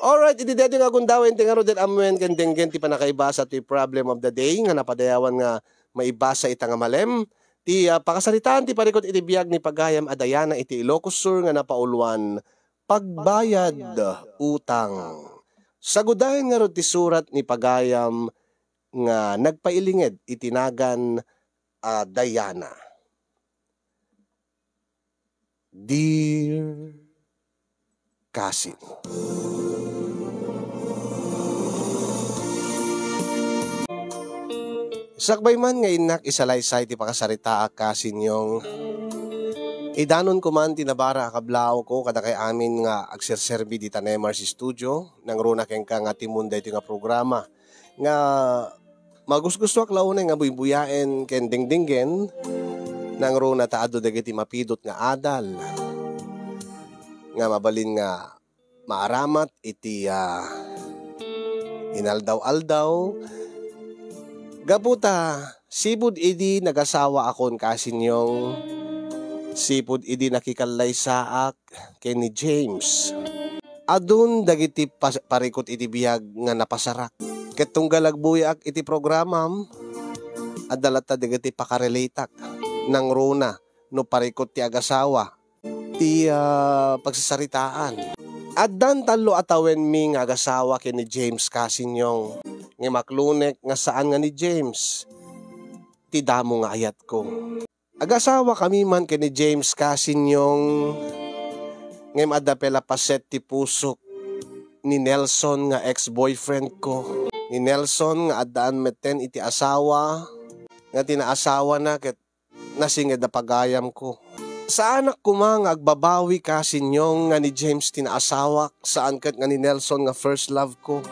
Alright, ididete nga kung dawin tingaro din amwen kendenggen ti panakaibasa ti problem of the day nga napadayawan nga maibasa ita nga malem. Ti pakasalitaan ti parikot iti biyag ni Pagayam Adayana iti Ilocos Sur nga napauluan pagbayad utang. Sagudahin nga ron ti surat ni Pagayam nga nagpailinged itinagan Dayana. Dear Cousin, sakbay man nga inak isalaysay ti pakasarita kasin yung idanon ko man tinabara kablao ko kada kay amin nga agserserbi di tanemar si studio nang runa keng ka nga timunday iti nga programa nga magusgusto ak launay nga buybuyaen ken dingdinggen nang runa taado dagiti mapidot nga adal nga mabalin nga maaramat iti inaldaw-aldaw. Gaputa, sipud idi nagasawa akon kasin yung sipud idi nakikalay saak kay ni James. Adun dagiti parikot iti biyag nga napasarak. Ket tunggal agbuyak iti programam adalata dagiti pakarelatak nang runa no parikot ti agasawa ti pagsasaritaan. Addan talo atawen mi nga agasawa kay ni James kasin yung nga maklunek nga saan nga ni James ti damo nga ayat ko. Agasawa kami man kay ni James kasin yung nga madapela paset ti pusok ni Nelson nga ex-boyfriend ko. Ni Nelson nga addaan meten iti asawa nga tinaasawa na ket nasinged na Pagayam ko. Sa anak ko nga agbabawi kasin yung nga ni James tinaasawa saan ket nga ni Nelson nga first love ko.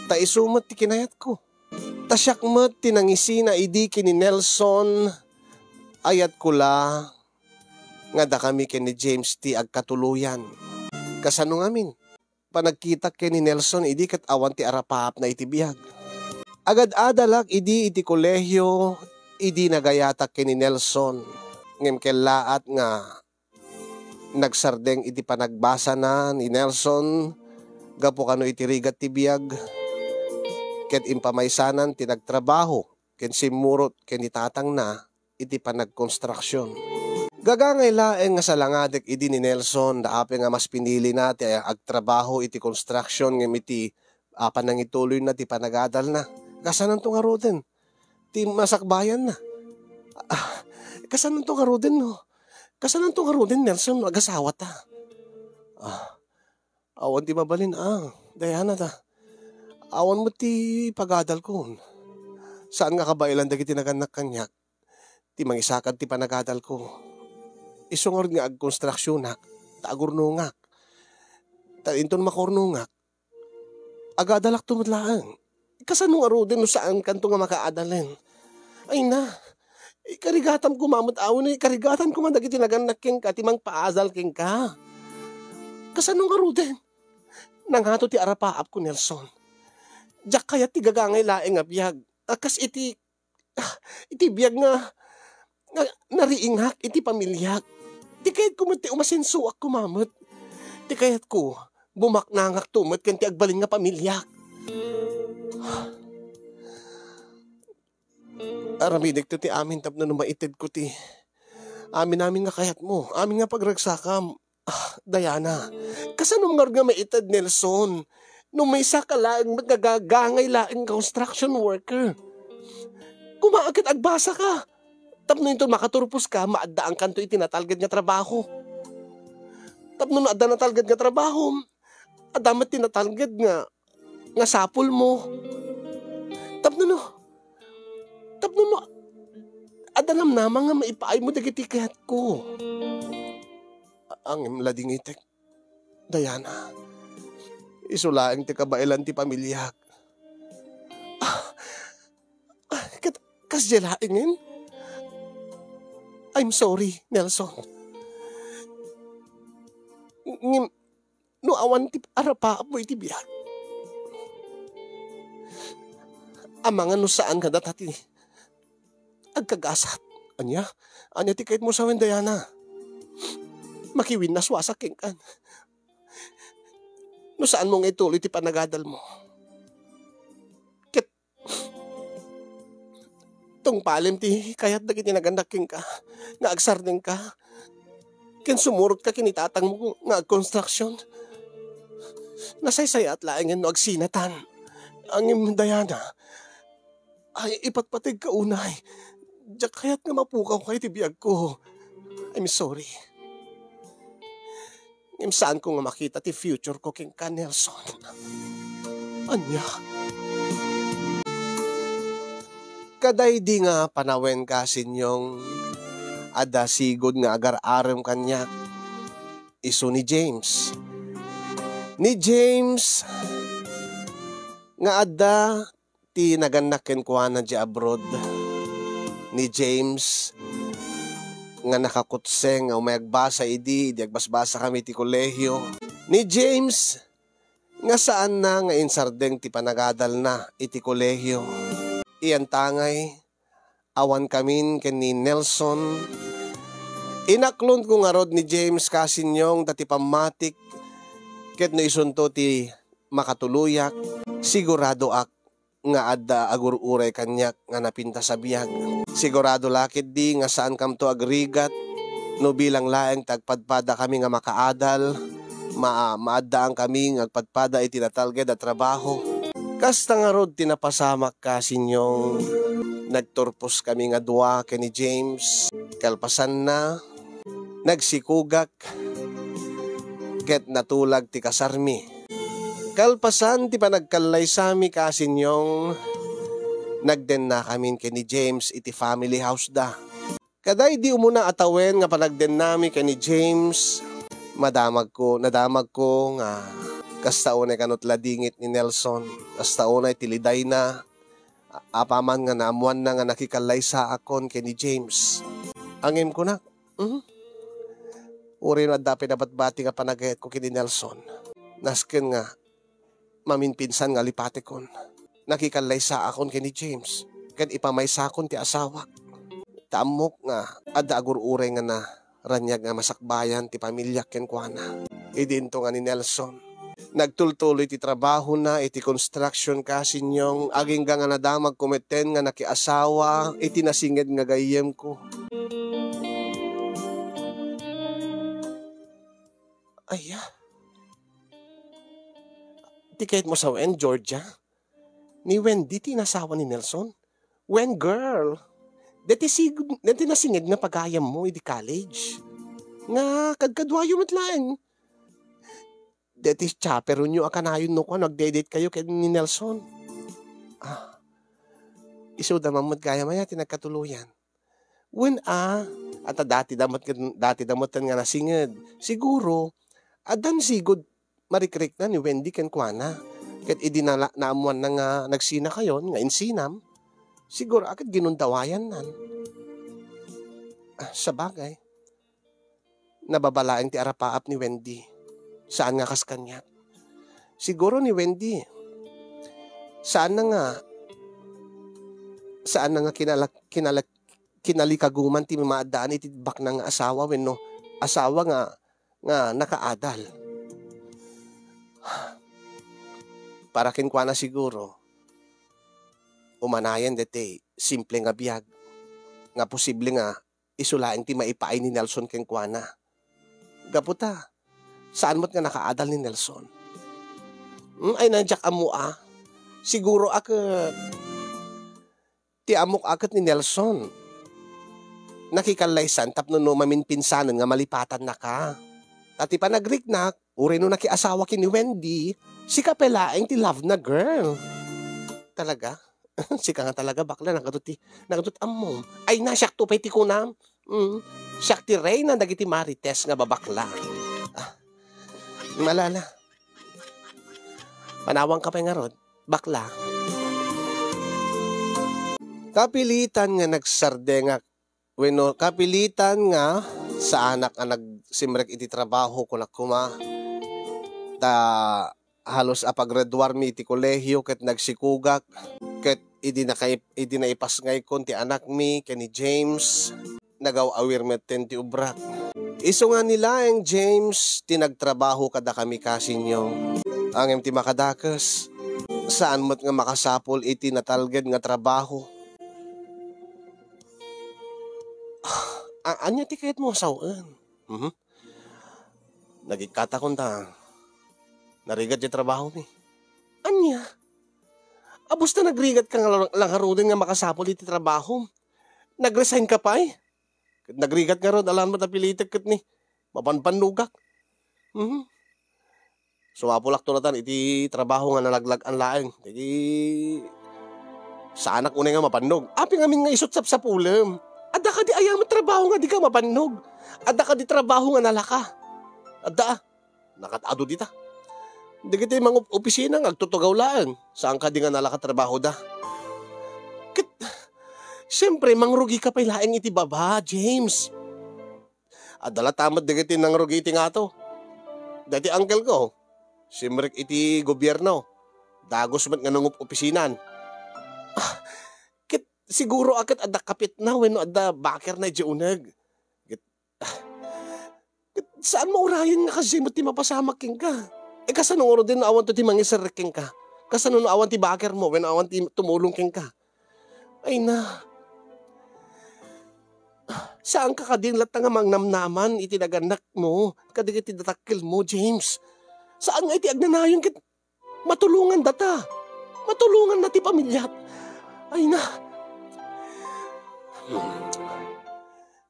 Ta isumot ti kinayat ko. Ta siyakmet tinangisina idi kini Nelson ayat ko la nga da kami kini James ti agkatuluyan. Kasano ngamin? Panagkita kini Nelson idi ket awan ti arapap na iti biyag. Agad adalak idi iti kolehyo idi nagayatak kini Nelson. Ngem kellaat nga nagsardeng iti panagbasa na ni Nelson gapo kano iti rigat ti biyag. Ket impamaysanan ti nagtrabaho ken simurot ken itatang na iti panagkonstruksyon. Gagangay laeng nga salangadek idi ni Nelson daape nga mas pinili na ti agtrabaho iti construction ngem iti panangituloy na ti panagadal na. Kasanan to nga roden? Ti masakbayan na. Kasanan to nga roden no? Kasanan to nga roden Nelson agasawa ta. Awan ti mabalin Diana ta. Awan mo ti pagadal ko. Saan nga kabailan dagiti naganak kanyak? Ti mangisakad ti panagadal ko. Isungor nga agkonstruksyonak, ta agurnungak. Ta inton makornungak. Agadalak tumadlaan. Kasano nga roden no saan kanto nga makaadalen? Ay na. Ikarigatam ko mamut awon ikarigatan ko man dagiti naganak ken ka ti mangpaazal ken ka. Kasano nga roden? Nanghato ti arapaap ko Nelson. Diyak kaya ti gagangay laeng nga biyag. Kas iti biyag nga nariingak iti pamilyag. Ti kayat ko ti umasensuak ko mamut. Ti kayat ko bumaknangak tumot ken ti agbalin nga pamilyag. Aramidik to ti amin tapno no maited ko ti amin nga kayat mo. Amin nga pagragsakam. Diana, kasano nga maited Nelson? No may saka laeng magagagangay laeng construction worker. Kumaagit agbasa ka. Tapno ito makaturpos ka, maadda ang kanto itinatalgad nga trabaho. Tapno naadda natalgad nga trabaho, adamat tinatalgad nga sapul mo. Tapno adalam naman nga maipaay mo dagiti kayat ko. Ang imlading itek, Diana, isulaeng ti kabailan ti pamilyag. Kasjelaingin? I'm sorry, Nelson. No awan ti arapa mo iti biyag. Amangan no saan ka datati agkagasat. Anya ti kahit mo sa Diana. Makiwin na swasak king kan. No saan mo nga ituloy ti panagadal mo? Ket tong palim ti kayat dagiti nagandaking ka, nga agsardeng ka, ken sumurot ka kinitatang mo nga construction. Nasaysay at laengen no agsinatan. Ang imdayana ay ipatpatig ka unay. Diyak kaya't nga mapukaw kayo ti biyag ko. I'm sorry. Saan ko nga makita ti future ko king ka, Nelson? Anya? Kaday di nga panawen kasin yung ada sigod nga agar-arem kanya. Iso ni James. Ni James nga ada ti naganaken ko na di abroad. Ni James nga nakakutseng nga umayagbasa di agbasbasa kami ti kolehiyo. Ni James nga saan na nga insardeng ti panagadal na iti kolehiyo. Iyan tangay awan kamin ken ni Nelson. Inaklon ko nga rod ni James kasinyong dati pamatik ket no isunto ti makatuluyak sigurado ak nga adda agururay kanyak nga napinta sa biyag. Sigurado lakit di nga saan kam to agrigat no bilang laeng tagpadpada kami nga makaadal, maadaan kami nga agpadpada iti natalged at trabaho. Kasta nga rod tinapasamak kasinyong nagturpos kami nga dua ken ni James. Kalpasan na nagsikugak ket natulag ti kasarmi. Kalpasan ti panagkalay sami kasinyong nagden na kami ken ni James iti family house da. Kaday di umuna atawen nga panagden nami ken ni James, nadamag ko nga kasta unay kanot ladingit ni Nelson, kasta unay tiliday na apaman nga naamuan na nga nakikalay sa akon ken ni James. Angim ko na. Uri no adda pinabatbati nga panagayat ko ken ni Nelson. Nasken nga maminpinsan nga lipatikon. Nakikalay sa akon ken ni James. Ken ipamay sa akon ti asawa. Taamok nga adda agururay nga na ranyag nga masakbayan ti pamilya ken kuana. Idinto nga ni Nelson. Nagtultuloy ti trabaho na iti construction kasinyong aging nga nadamag kometen nga nakiasawa iti nasinged nga gayem ko. Aya. Tikait mo sa Wen, Georgia? Ni Wendy, tinasawa ni Nelson? Wen, girl. Dati nasingid nga pagayam mo, di college. Nga, kadkadwayo matlaeng. Dati chaperon nyo akanayon no ko, nagdedate kayo kay ni Nelson. Iso damang magkaya maya, tinagkatuluyan. Wen at dati damot nga nasingid. Siguro, adan sigod, marikrik na ni Wendy ken kuana. Ket idi na naamuan na nga nagsina kayon, nga insinam, siguro akit ginundawayan nan. Sa bagay, nababalaeng ti arapaap ni Wendy. Saan nga kas kanya? Siguro ni Wendy, saan na nga kinalikaguman ti maadaan iti bak ng asawa wenno asawa nga nakaadal. Para kinkwana siguro umanayan dete simple nga biyag nga posible nga isulaing ti maipaay ni Nelson kinkwana. Gaputa, saan mo't nga nakaadal ni Nelson? Ay nandiyak amo siguro ti amok akat ni Nelson nakikalaysan tapno no maminpinsanan nga malipatan na ka. Tati pa nagriknak, uri no nakiasawa ki ni Wendy, si kapelaeng ti love na girl. Talaga? Si ka nga talaga bakla, nakatut amom. Ay na, siyak to pay ti kunam. Siyak ti Reyna, dagiti Marites nga babakla. Malala. Panawang ka pa nga rod, bakla. Kapilitan nga nagsardengak. Bueno, kapilitan nga sa anak nga nagsimrek iti trabaho ko nakuma. Halos apaggraduar mi iti kolehiyo ket nagsikugak. Ket idi na ipasngay kon ti anak mi ken ni James. Nagaw-awir met ti ubrak. Iso nga nila ang James tinagtrabaho kada kami kasinyo. Angem ti makadakas. Saan mo't nga makasapol iti natalged nga trabaho. Anya ti kayat mo sawaan? Nagikatakon ta. Narigat ti trabaho mi. Anya? Abos na nagrigat ka nga lang harudin nga makasapol iti trabaho. Nagresign ka pa eh. Nagrigat nga ron, alam mo na pilitig kat ni. Mapanpanugak. Sumapulak tulatan iti trabaho nga nalaglag ang laeng. Iti sa anak unay nga mapannog. Api ngamin nga isutsap sa pulam. Adda ka di ayam trabaho nga di ka mapannog. Adda ka di trabaho nga nalaka. Adda nakatado dita. Di kita yung mga opisina nga agtutugaw laan. Saan ka di nga nalaka trabaho da? Siyempre, mangrugi ka pa ilaing iti baba, James. Adala tamad di kita nang rugi iti nga to. Dati uncle ko, simrik iti gobyerno. Dagos man nga nangup opisinan. Siguro akat adda kapit na when adda baker na di unag. Saan maurayan nga kasi mo ti mapasamak king ka? Kasanong oro din awan to ti mangisarek king ka? Kasanong awan ti baker mo when awan ti tumulong king ka? Ay na. Saan ka kadinlat nga mangnamnaman iti naganak mo? Kadigiti datakil mo, James. Saan nga iti agnanayon kit matulungan data? Matulungan na ti pamilyat. Ay na.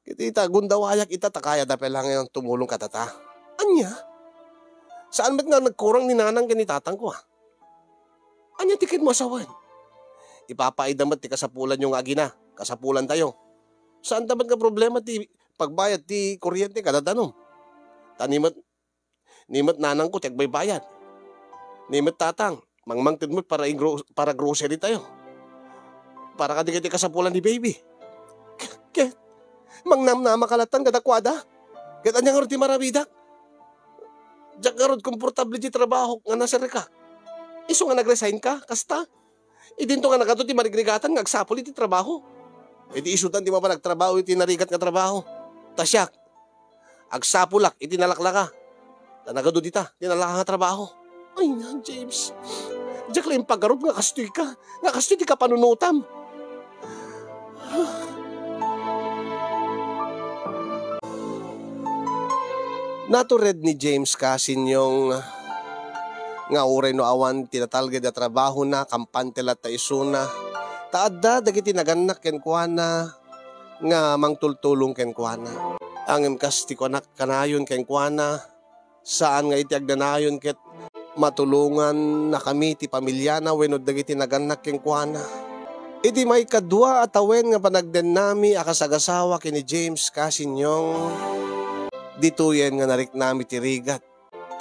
Kita gundawayak ita takaya da pelang yung tumulong katata. Anya? Saan ba't nga nagkurang ni nanang kanitatang ko Anya tikid mo asawan? Ipapaidamat ti kasapulan yung agina. Kasapulan tayo. Saan dapat nga problema ti pagbayad ti kuryente kada danom? Nimot nanang ko tiyagbay bayad. Nimot tatang, mangmangtid mo para grocery tayo. Para kadigiti kasapulan ni baby. Ket, mangnamnama kalatan kadakwada. Ket anya nga ti marabidak. Diyak nga rod komportable ti trabaho nga nasir ka. Iso nga nagresign ka, kasta. Idinto nga nagato ti marigrigatan nga agsapol iti trabaho. Iti isutan ti mo pa nagtrabaho iti narigat nga trabaho. Tasyak. Agsapulak iti nalaklaka. Tanagado dita, tinalaka nga trabaho. Ay na, James. Diyak lang paggarot nga kastoy ka. Nga kastoy ti ka panunutam. Natured ni James kasin yung nga uray no awan tinatalged na trabaho na kampantela ta isuna. Taadda dagiti naganak ken kuana nga mangtultulong ken kuana. Angem kasti ko anak kanayon ken kuana saan nga iti agdanayon ket matulungan na kami ti pamilya na wenno dagiti naganak ken kuana. Iti may kadua at awen nga panagden nami akasagasawa ken ni James kasinyong dituyen nga narik nami ti rigat.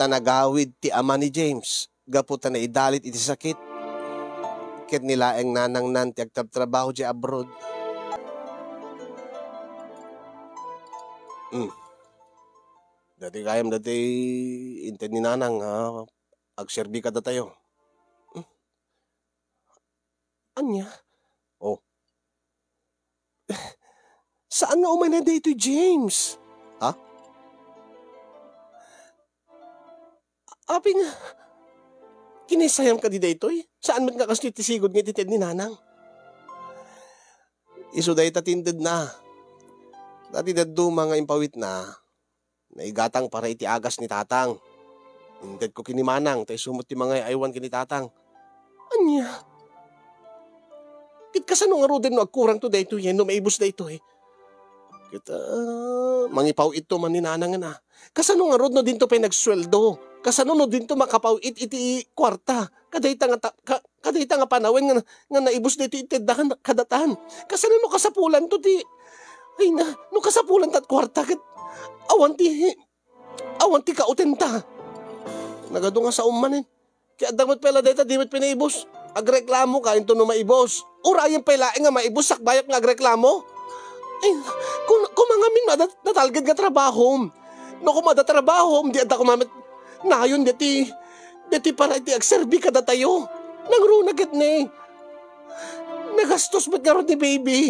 Tanagawid ti ama ni James gaputan na idalit iti sakit. Ket nilaeng nanang nan ti agtabtrabaho di abroad. Dati kayam dati inten ni nanang agserbi ka da tayo. Anya? Oh. Saan nga umay na dito, James? Ha? Api nga. Kinisayam ka di daytoy? Saan man nga kasi tisigod nga titid ni nanang? Iso dahi tatindid na. Dati daddo mga impawit na. Naigatang para iti agas ni tatang. Hindad ko kinimanang. Tay sumot ti mga aywan kini tatang. Anya? Kit kasano nga ro din no agkurang to daytoy yan no maibos daytoy. Kita mangipaw ito man ni nanang na. Kasano nga ro no din to pa'y nagsweldo. Kasano no din to makapaw iti kwarta. Kadayta nga panawin nga naibos dito itidahan kadatan. Kasano no kasapulan to ti. Ay na, no kasapulan tat kwarta kat awan ti kautenta. Nagado nga sa umanin. Kaya damot pala dayta dimot pinaibos. Agreklamo ka into no maibos. Urayan pala nga maibos sakbayok nga agreklamo. Ay, kung mga min natalgad nga trabaho. No kumada trabaho, di ada kumamit. Nayon deti para iti agserbi ka da tayo. Nangrunagat ni. Nagastos ba't nga ron ni baby?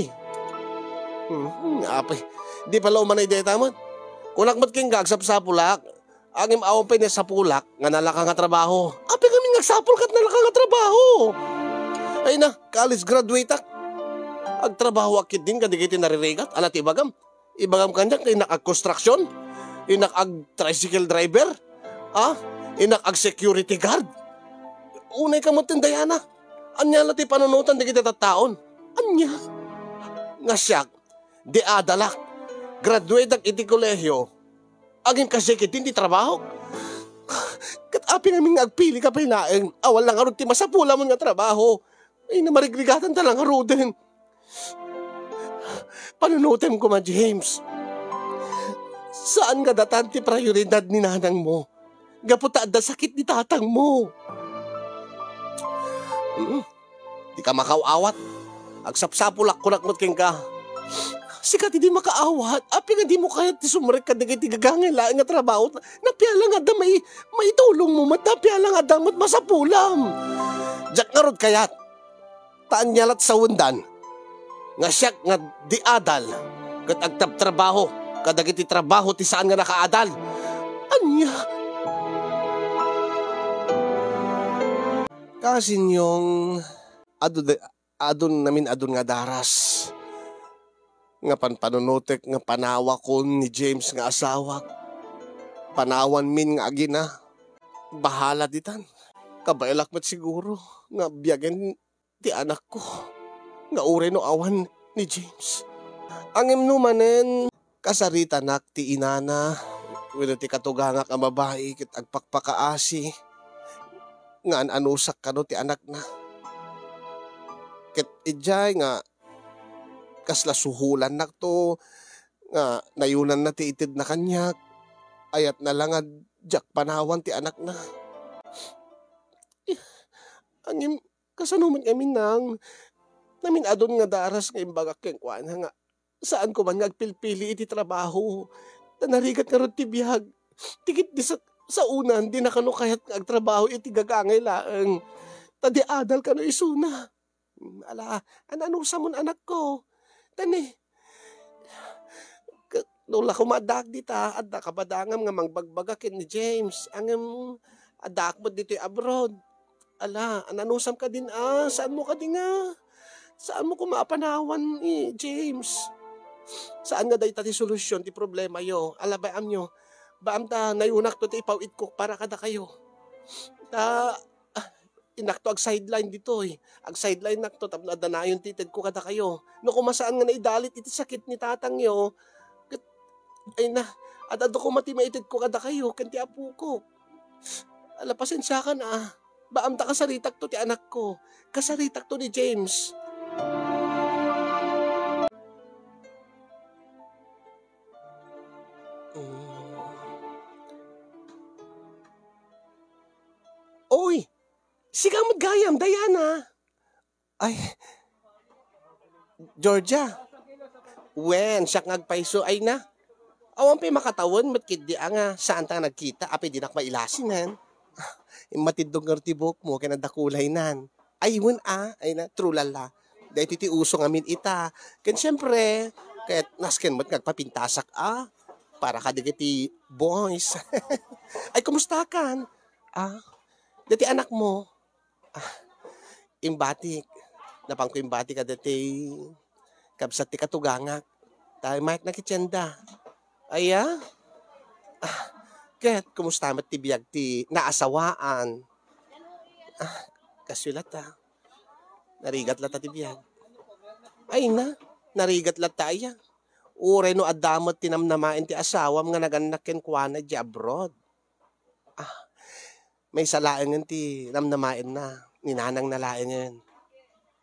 Apay, di pala umanay day tamat. Kunak mat king gagsap sa pulak. Angim awang pa niya sa pulak, nga nalaka nga trabaho. Apay nagsapol kat na lang nga trabaho. Ay na, college graduate ak. Ag trabaho akit din kadigiti naririgat. Alat ibagam. Ibagam kanya kay nakag-construction. Inakag-tricycle driver. Inakag-security guard. Unay ka mo tindayana. Anya lati panunutan di kita taon. Anya. Nga siyak. Di adalak. Graduate ak iti kolehyo. Aging kasi kitin di trabaho. Katapi namin agpili ka pa inaeng. Awal lang arod ti masapula mo nga trabaho. Ay namarigligatan talang arodin. Panunutin ko ma, James. Saan nga datan ti prioridad ni nanang mo? Gaputa da sakit ni tatang mo. Di ka makaawat. Agsapsapulak kunakmot king ka. Sikat hindi makaawat. Api nga di mo kaya ti sumrek ka digay tigagangay laing nga trabaho. Napiala nga da may tulong mo mat. Napiala nga da mat masapulam. Jack nga rod kayat. Taan nyalat sa wundan. Nga siyak nga di adal. Kat agtab trabaho. Kadagiti trabaho ti saan nga nakaadal. Anya. Kasi yung adon nga daras. Nga panpanunotek nga panawa ko ni James nga asawa. Panawan min nga agina. Bahala ditan. Kabailak mat siguro nga biyagan ti anak ko. Nga ure no awan ni James. Ang imnumanen kasarita nak ti inana. Wala ti katugangak ang babae kit agpakpakaasi. Nga anusak ka no ti anak na. Kit ijay nga kasla suhulan nak to. Nga nayunan na ti itid na kanyak. Ayat na lang nga jak panawan ti anak na. Angim kasanuman kami nang namin adon nga daras nga imbagak keng kuan nga saan ko man nga agpilpili iti trabaho. Narigat nga ron ti biyag. Tikit di sa unan, di na kano kaya't agtrabaho iti gagangay laeng. Tadi adal ka no isuna. Ala, ano sa mon anak ko? Tani, nula ko madag dita, adda kabadangam nga mangbagbagakin ni James. Ang adak mo dito abroad. Ala, ananusam ka din saan mo ka din nga? Saan mo kumapanawan James? Saan nga day ti solusyon ti problema yo? Ala, bayam nyo. Baam ta nayunak to ti ipawit ko para kada kayo. Inak to ag sideline dito eh. Ag sideline nak to tapno adanayon tited ko kada kayo. No kumasaan nga naidalit iti sakit ni tatang yo. Ay na, adado ko mati maited ko kada kayo kanti apo ko. Ala, pasensya ka na. Baam ta kasaritak to ti anak ko. Kasaritak to ni James. Oy, sigamot gayam, Diana. Ay, Georgia. Wen, siya ngagpaiso ay na. Awan pa makatawan, matkid di nga saan ta nagkita, api di nak mailasinan. Matindog nga tibok mo, kaya nadakulay nan. Ay, wen ay na, trulala. Dahil titi uso ngamin ita. Kan siyempre, kaya nasken mo't ngagpapintasak para kadigiti boys. Ay, kumusta kan? Dati anak mo, imbatik. Napang ko imbatik ka dati kabsat ti katugangak. Tayo mayat na kitsyenda. Aya? Ket, kumusta mat ti biyag ti naasawaan? Kasulat narigat lata ti biyag. Ay na, narigat lata iya. Ure no adamot tinamnamain ti asawam nga naganak ken kuana di abroad. May salaengan ti namnamain na. Ninanang nalaengan.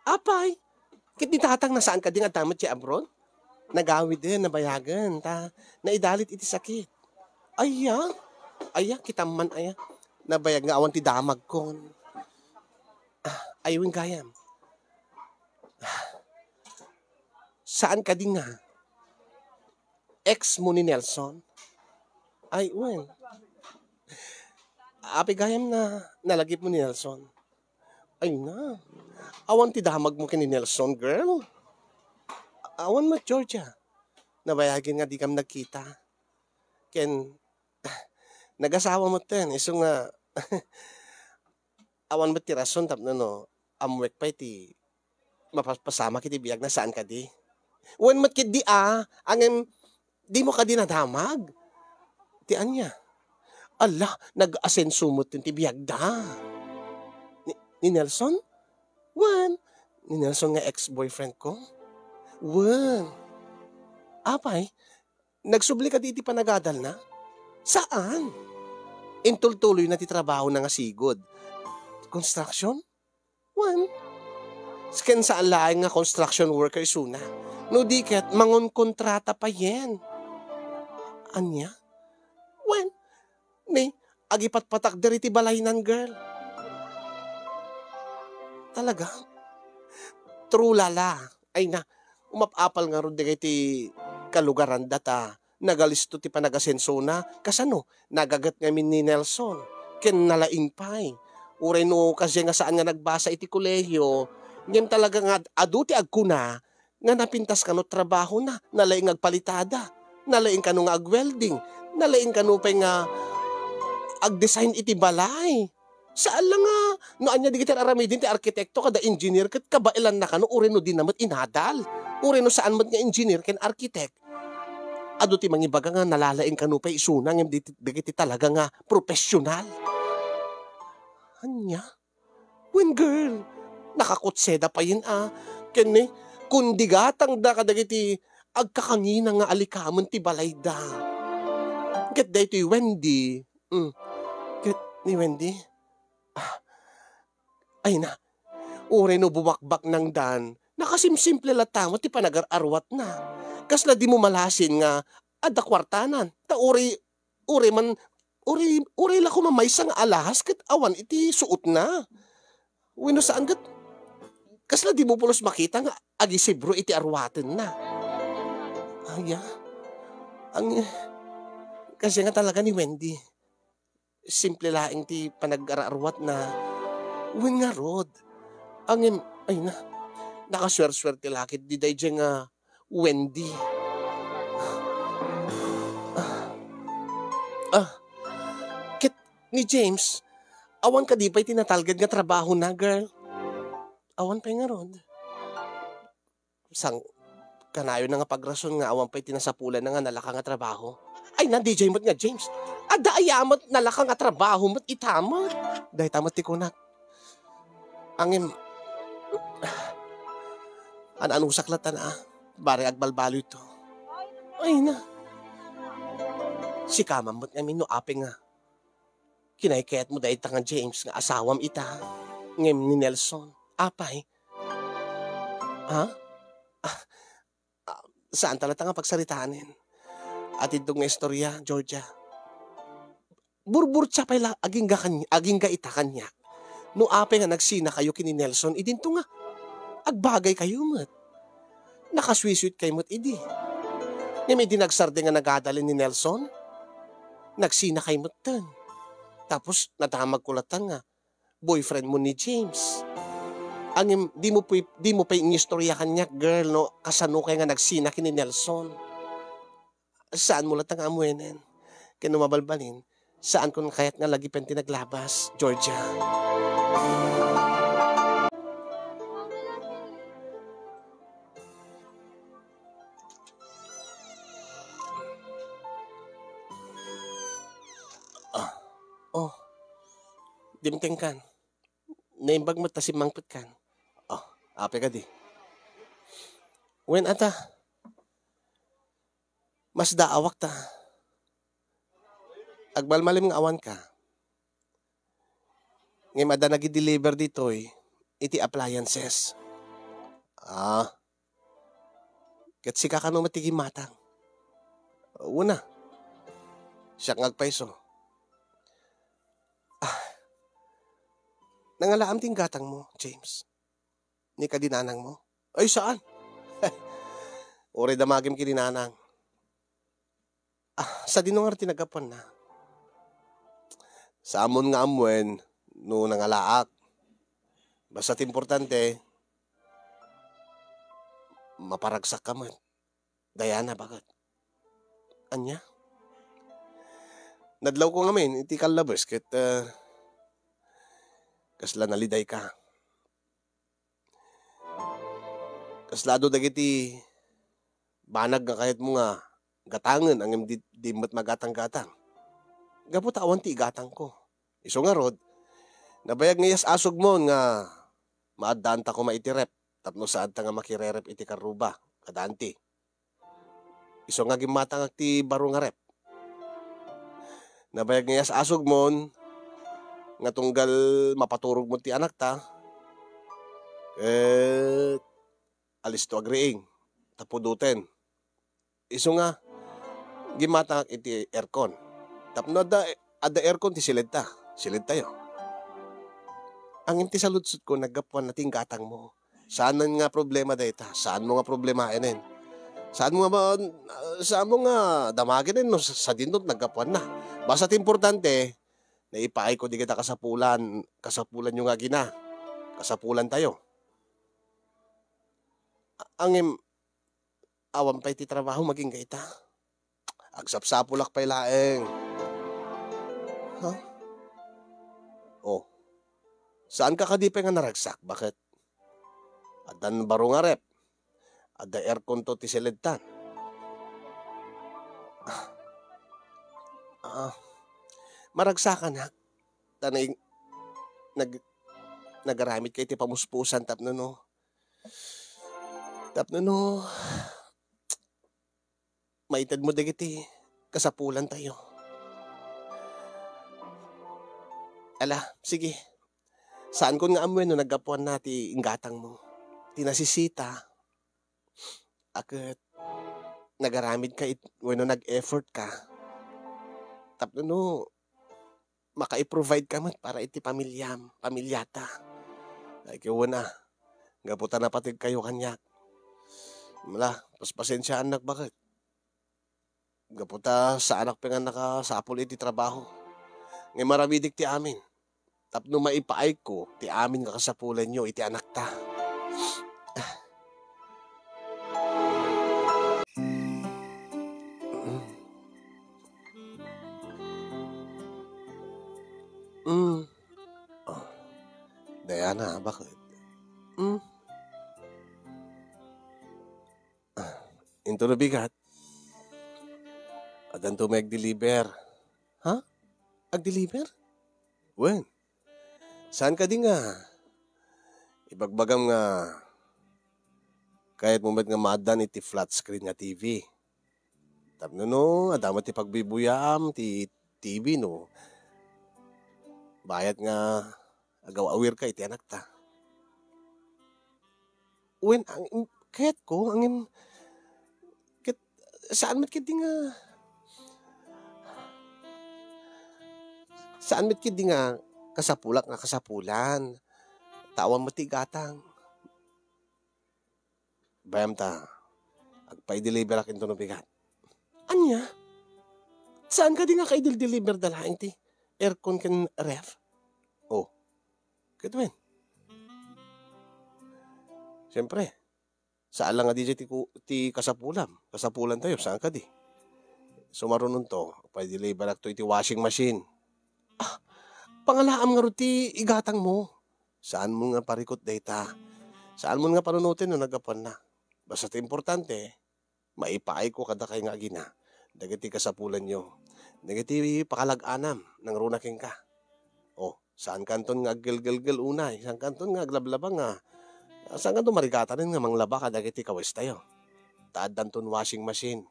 Apay, kit ni tatang na saan ka din adamot di abroad? Nagawid din, nabayagan. Naidalit iti sakit. Aya, kitaman aya. Nabayag nga awan ti damag kon. Ayun gayam. Saan ka din nga? Ex mo ni Nelson? Ay, wen. Api gayam na nalagip mo ni Nelson. Ay na. Awan ti damag mo kini Nelson, girl. Awan mo, Georgia. Nabayagin nga di kam nagkita. Ken, nag-asawa mo ten. Iso nga, Awan mo ti rason tapno no, amwek pa iti mapapasama kiti biyag na saan ka di. Wen mat kit di angem di mo ka di nadamag. Ti anya. Ala, nag-asenso mo ti biyag da. Ni Nelson? Wen. Ni Nelson nga ex-boyfriend ko? Wen. Apay, nagsubli ka di iti panagadal na? Saan? Intultuloy na ti trabaho na nga sigod. Construction? Wen. Sken saan laing nga construction worker isuna. No diket, mangon kontrata pa yen. Anya? Wen. Ni, agipat patak diri ti balaynan girl. Talaga? True lala. Ay na, umapapal nga ron di ti kalugaran data. Nagalisto ti panagasenso na. Kasano, nagagat ngamin ni Nelson. Ken nalaing pay. Uray no kasi nga saan nga nagbasa iti kolehiyo. Ngayon talaga nga aduti agkuna nga napintas kano trabaho na. Nalaing agpalitada. Nalaing kano nga agwelding. Nalaing kano pa nga ag-design iti balay. Saan lang nga, no anya di kita aramidin ti arkitekto kada engineer kat kabailan na kano uri no din namat inadal. Uri no saan mat nga engineer ken arkitek. Ado ti mangibaga nga nalalaing kano pa isuna ngem di talaga nga profesional. Anya? When girl, nakakutseda pa yun Ken ni, kundi gatang da kadagiti agkakangina nga alikamon ti balay da. Ket da iti Wendy. Ket ni Wendy? Ay na, ure no bumakbak ng dan, nakasimsimple latamo ti panagar-arwat na. Kasla di mo malasin nga, ada kwartanan, ta uri la ko mamaysa nga alahas, kat awan iti suot na. Wino saan gat, kasla di mo pulos makita nga, agisibro iti arwaten na. Aya, kasi nga talaga ni Wendy, simple laing ti panag-ararwat na, wen nga rod. Ay na, nakaswer-swerte lakit di day nga Wendy. Kit ni James, awan ka di pa'y tinatalgad nga trabaho na, girl. Awan pa'y nga rod. Sang kanayo na nga pagrason nga awan pa'y tinasapulan na nga nalaka nga trabaho. Ay na, DJ mo't nga, James. Ada ayamat nalaka nga trabaho mo't itamat. Dahi tamat ti kunak. Anong saklatan Bari agbalbalo ito. Ay na. Si kamamot nga no apeng nga. Kinaykayat mo dahil nga James nga asawam ita. Ngem ni Nelson. Apay. Saan talata nga pagsaritanin? At itong nga istorya, Georgia. Burbur pay la aging ga ita kanya. No ape nga nagsina kayo kini Nelson, idinto nga. Agbagay kayo mat. Nakaswiswit kayo mat idi. Ngayon dinagsarde nga nagadalin ni Nelson. Nagsina kayo mat tan. Tapos natamag kulatan nga. Boyfriend mo ni James. Angim, di mo pa inistorya kanya, girl, no? Kasano kayo nga nagsina kini Nelson. Saan mo latang amuenen? Kaya mabalbalin. Saan kung kaya't nga lagi penti naglabas, Georgia? Dimteng kan. Naimbag mo tasimangpit kan. Ape ka di. Wen ata. Mas daawak ta. Agbalmalim nga awan ka. Ngayon ada nag-deliver dito iti appliances. Ket sika ka no matigi matang. Una. Siya ngagpaiso. Nangalaam ting gatang mo, James. Ni kadinanang mo. Ay, saan? Ore damagim kininanang. Sa dinungar tinagapan na. Sa amon nga amwen, no nangalaak. Basta't importante, maparagsak ka man. Dayana, bagat? Anya? Nadlaw ko ngamin, iti kalabas, ket Kasla naliday ka. Kaslado dagiti banag nga kahit mo nga gatangan ang di mat magatang-gatang. Gapot awan ti igatang ko. Iso nga rod, nabayag ngayas asog mo nga maadaan ta ko maitirep. Tapno saan ta nga makirerep iti karuba. Kadanti. Iso nga gimatang ti baro nga rep. Nabayag ngayas asog mo nga tunggal mapaturog mo ti anak ta. Alis to agreeing. Tapuduten. Iso nga, gimatang iti aircon. Tapno ada aircon ti silid ta. Silid tayo. Ang inti sa lutsut ko, naggapuan nating gatang mo. Saan nga problema dayta? Saan mo nga problema enen? Saan mo nga damagin no? Sa dindot naggapuan na. Basta't importante, naipaay ko di kita kasapulan. Kasapulan yung nga gina. Kasapulan tayo. Angim, awan pa iti trabaho maging kaita. Agsapsapulak pa'y laeng. Ha? Oh. Saan ka kadipay nga naragsak? Bakit? Adan baro nga rep. Ada aircon to ti silidtan. Maragsakan ha. Tanay nagaramit kay ti pamuspusan tapno no. Tapno no. Maitad mo dagiti kasapulan tayo. Ala, sige. Saan ko nga amoy no naggapuan nati inggatang mo? Tinasisita. Akit nagaramid ka when nag-effort ka. Tapno no maka-provide ka man para iti pamilyata. Ay kiwa na. Gaputan na patig kayo kanyak. Mala, pasensya anak bakit? Gaputa sa anak pa nga nakasapol iti trabaho. Ngay maramidik ti amin. Tapno maipaay ko, ti amin nga kasapulan nyo, iti anak ta. Diana, bakit? Into na bigat. Adan to mag-deliver. Ha? Ag-deliver? When? Saan ka din nga? Ibagbagam nga kahit mo nga maadan iti flat screen nga TV. Tapno no, adamat ti pagbibuyam ti TV no. Bayat nga agaw-awir ka iti anak ta. When, kahit ko, saan mat kiti nga, saan mat kiti nga, kasapulak nga kasapulan, tawan mo ti gatang. Bayam ta, agpay-deliver akin to no bigat. Anya? Saan ka di nga kaidil-deliver dalaing ti? Aircon kan ref? Oh, katwin. Siyempre, saan lang nga di ti kasapulan tayo, saan ka di? So marunong to, pa-deliver ak to iti washing machine. Pangalaam nga ruti igatang mo. Saan mo nga parikot data? Saan mo nga panunutin no nagapan na? Basta't importante, maipaay ko kada kay nga gina. Dagiti kasapulan nyo. Dagiti pakalag-anam ng runaking ka. Oh, saan kanton nga gel-gel-gel unay? Saan kanton nga aglablaba nga? Saan kanton marigata rin nga manglaba ka dagiti kawis tayo? Taadan ton washing machine.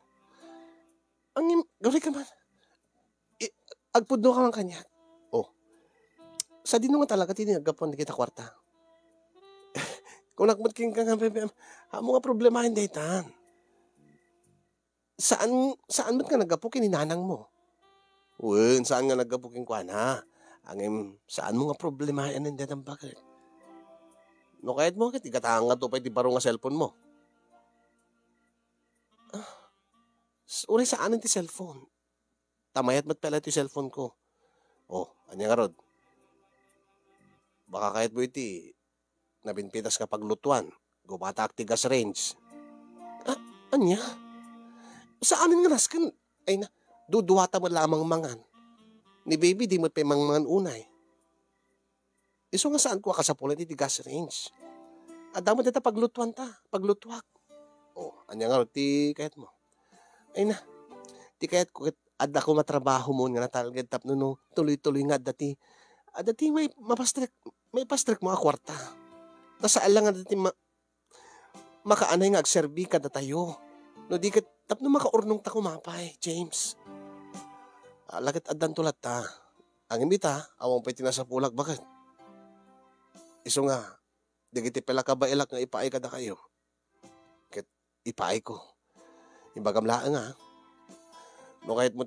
Ang gawin ka man. Agpudno ka man kanya. Oh, sa dino nga talaga tinagapon di kita kwarta. Kung nakmatking ka nga, mo nga problemahin daytan. Saan ba't ka nagapukin ninanang mo? Uy, saan nga nagapukin kwa na? Saan mo nga problemahin ang datang bakit? No kahit mo, ikatahan nga to pa iti baro nga cellphone mo. Uri saan ti cellphone? Tamayat mat pala iti cellphone ko. Oh, anya nga rod. Baka kahit mo iti nabinpitas kapag lutuan, gumata ti gas range. Anya? Saan nga naskan? Ay na, duduwata mo lamang mangan. Ni baby di mo pa mangan unay. Iso nga saan ko kasapulan iti gas range. Adamo dita paglutuan ta, paglutwak. Anya nga ti kayat mo. Ay na, ti kayat ko adda ko matrabaho mo nga natalagad tapno no tuloy-tuloy nga dati. Dati may pastrek mo a kwarta. Nasaan lang nga dati makaanay nga agserbi kada tayo. No di kat tapno makaurnong ta kumapay, James. Lagat addan tulat ta. Ang imbita, awang pa'y tinasapulag, bakit? Iso nga, digiti pala ka ba ilak nga ipaay kada kayo? Kit ipaay ko. Ibagam laan nga. No kahit mo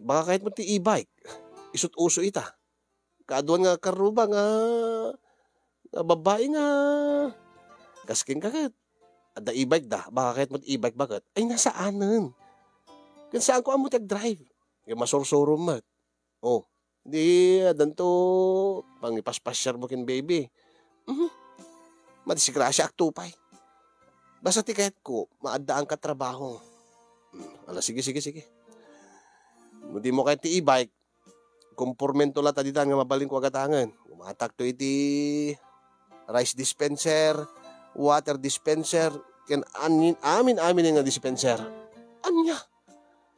baka kahit mo e-bike, isut uso ita. Kaaduan nga karuba nga babae nga kasking kakit. Ada e-bike da, baka kahit mo e-bike bakit? Ay nasaanan. Kan saan ko amo tag-drive? Yung masursuro mo. Di adan to pangipaspasyar mo kin baby. Madisigrasya ak tupay. Basta ti kahit ko, maadaan ka trabaho. Sige. Hindi mo kahit ti e-bike, kumpurmento lang taditan nga mabaling ko agatangan. Umatak to iti rice dispenser, water dispenser, amin nga dispenser. Anya?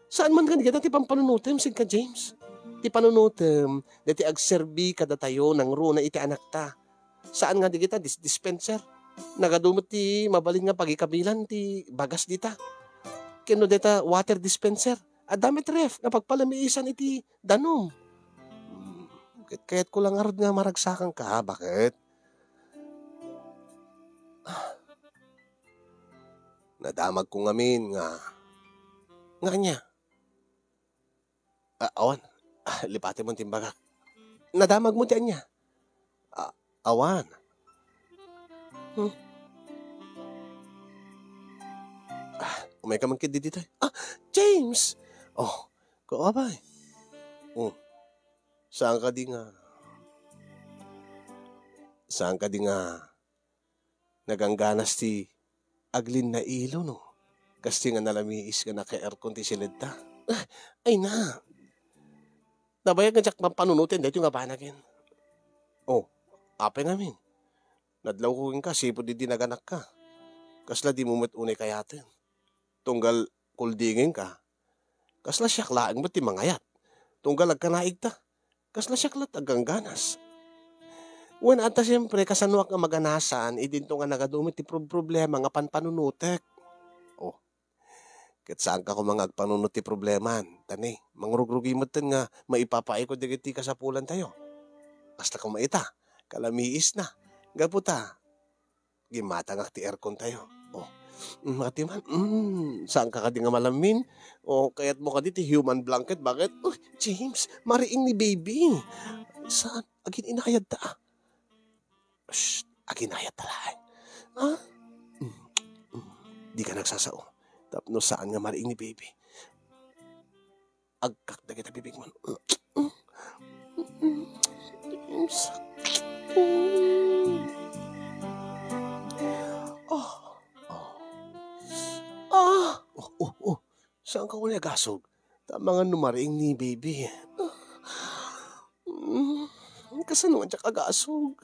Saan man ka ti pampanunutem, sin ka James? Ti panunutem, dati agserbi kada tayo ng runa iti anak ta. Saan nga di kita dispenser? Nagadumot ti mabaling nga pagikabilan ti bagas dita. Kino dita water dispenser. Adamit ref nga pagpalamiisan iti danom. Kaya't ko lang arod nga maragsakan ka, bakit? Nadamag ko ngamin nga niya. Awan, lipati mo timbaga. Nadamag mo ti anya. Awan. Umay ka man kid dito. James! Ko ba? Saan ka di nga nagangganas ti aglin na ilo, no? Kasi nga nalamiis ka na ka-aircon ti silid ta. Ay na. Nabayag nga jak panunutin dahil yung abanagin. Apay namin. Nadlaw ko ka, sipod di naganak ka. Kasla di mo unay kayatin. Tunggal kuldingin ka. Kasla siyak laang mo ti mangayat. Tunggal agkanaig ta. Kasla siyak lat agangganas. Wen ata siyempre kasanuak nga maganasan, idinto nga nagadumit ti problema nga panpanunutek. Ket saan ka ko mga agpanunot ti probleman. Tani, mangrugrugi mo nga maipapaay ko digiti kasapulan tayo. Basta kung maita, kalamiis na. Gaputa, gimatangak ti aircon tayo. Matiman, saan ka di nga malamin? Kaya't mo ka di ti human blanket, bakit? James, mariing ni baby. Saan? Agin inayad ta. Agin inayad talaga. Di ka nagsasao. Tapno saan nga mariing ni baby? Agkak na kita bibig mo. Saan ka ko nagasog? Tama nga numariing ni baby. Kasanuan siya kagasog.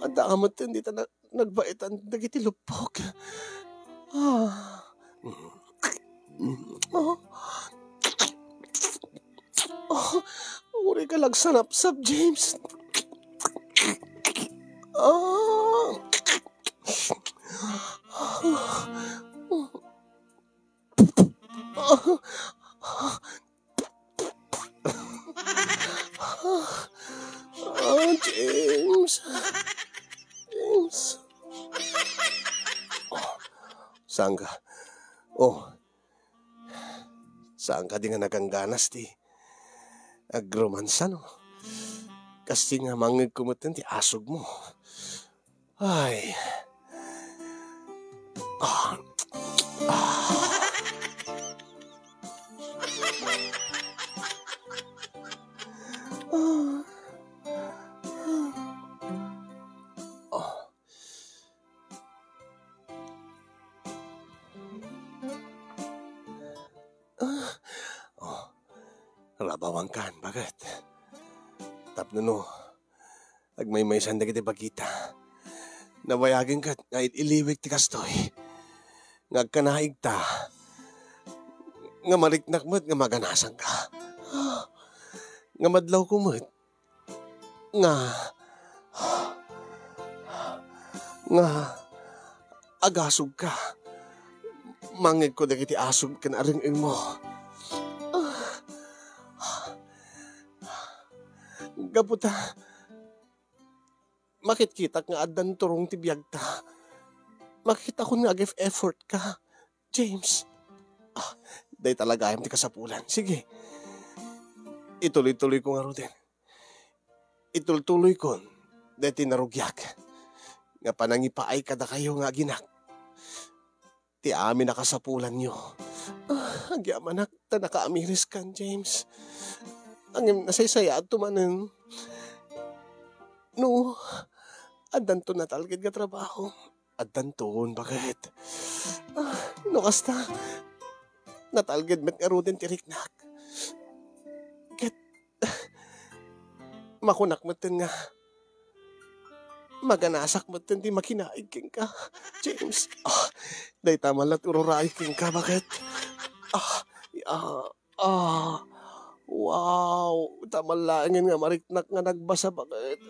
Anda ka mo dito nagbaitan nagiti lupok. Uri ka lang sanap-sap, James. James. Saan ka? Saan ka di nga nagangganas ti agromansa, no? Kasi nga mangig kumutin ti asog mo. Ay. Labawang kan, bakit? tapno no. Agmaymaysan na kita bagita. Nabayagin ka nga iliwik ti kastoy. Ngagkanaig ta. Nga mariknak mo't nga maganasan ka. Nga madlaw ko mo't. Nga agasog ka. Mangig ko na kiti asog ka na rin mo. Gaputa, makit-kita nga adan turong tibiyag ta. Makita ko nga effort ka, James. Day talaga ayam ti kasapulan. Sige, ituloy-tuloy ko nga ro din. Ituloy ko, day tinarugyak. Nga panangipaay kada kayo nga ginak. Ti amin nakasapulan nyo. Agyaman ta nakaamiris kan, James. Ang nasaysaya at tumanin. No, adan to natalgid ka trabaho. Adan to, bakit? No, kasta. Natalgid met nga rudin tiriknak. Ket, makunak mo nga. Maganasak mo di makinaig king ka, James. Day tamalat ururay king ka, bakit? Wow, tamalangin nga mariknak nga nagbasa, bakit?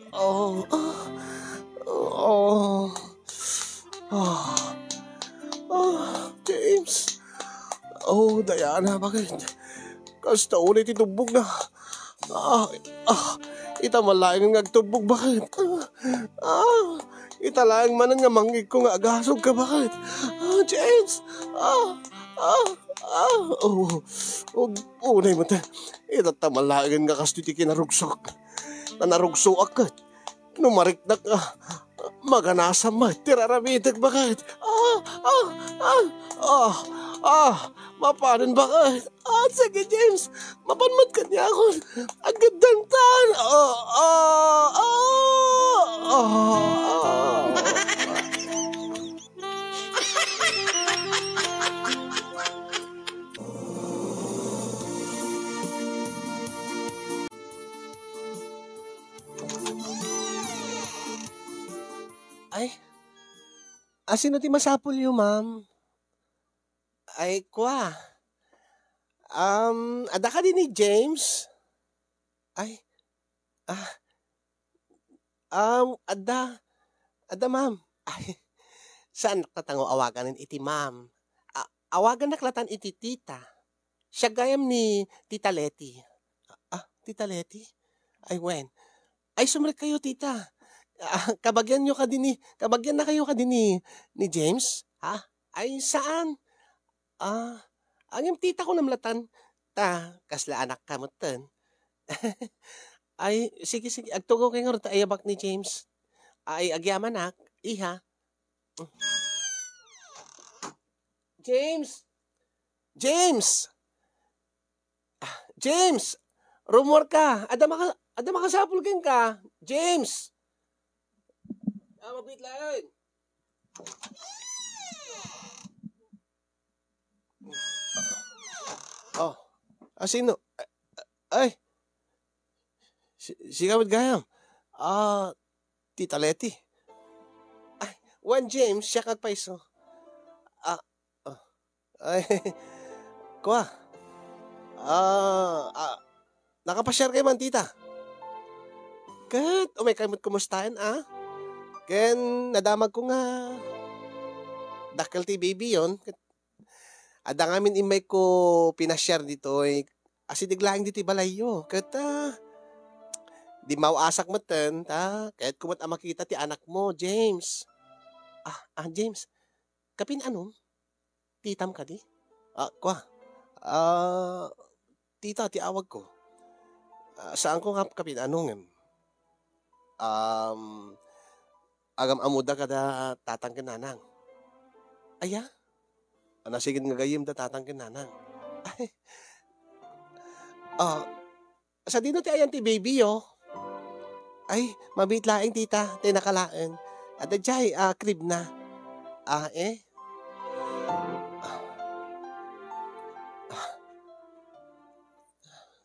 James. Diana, bakit? Kasta ulit itubog na. Itamalaing nga agtubog, bakit? Italaing manan nga mangig ko nga agasog ka, bakit? James! Unay mo ta. Itatamalaing nga kasto iti kinarugsok. Nanarugsok agad. Numariknak ka. Maganasa ma. Tiraramitig, bakit? Mapanin bakit? Sige, James. Mapanmat ka niya ako. Agad dantan. Ay, sino ti masapul yung, ma'am? Ay, kwa. Ada ka din ni James? Ay, ada, ma'am. Ay, saan nakatango awagan iti, ma'am? Awagan naklatan iti tita. Siya gayam ni Tita Letty. Tita Letty? Ay, wen. Ay, sumrek kayo, tita. Kabagyan na kayo ka din ni James? Ay, saan? Ang yung tita ko namlatan, kasla anak ka mo ten. Ay, sige, agtugaw kayo nga ayabak ni James. Ay, agyaman ak, iha. James! James! Rumor ka! Ada makasapul ka! James! Mabit lang! Sino? Ay! Si Kawad Gayam. Tita Letty. Ay, Juan James, siya kagpaiso. Ay, kuha. Nakapasyar kayo man, tita. Kat, may kamot kumustahin, Ken, nadamag ko nga. Dakal ti baby yon. Ada ngamin imay ko pinasyar dito. Asidiglaing dito balayo. Kata, di mauasak mo ten, kahit kumot makita ti anak mo, James. James. Kapin ano? Titam ka di? Kwa. Tita, ti awag ko. Saan ko nga kapin anong? Agam amuda kada tatang kenanang. Aya? Nasigid nga gayim da tatang kenanang. Ay. Sa dino ti ayan ti baby, Ay, mabit laing tita, ti nakalaan. At jay, crib na.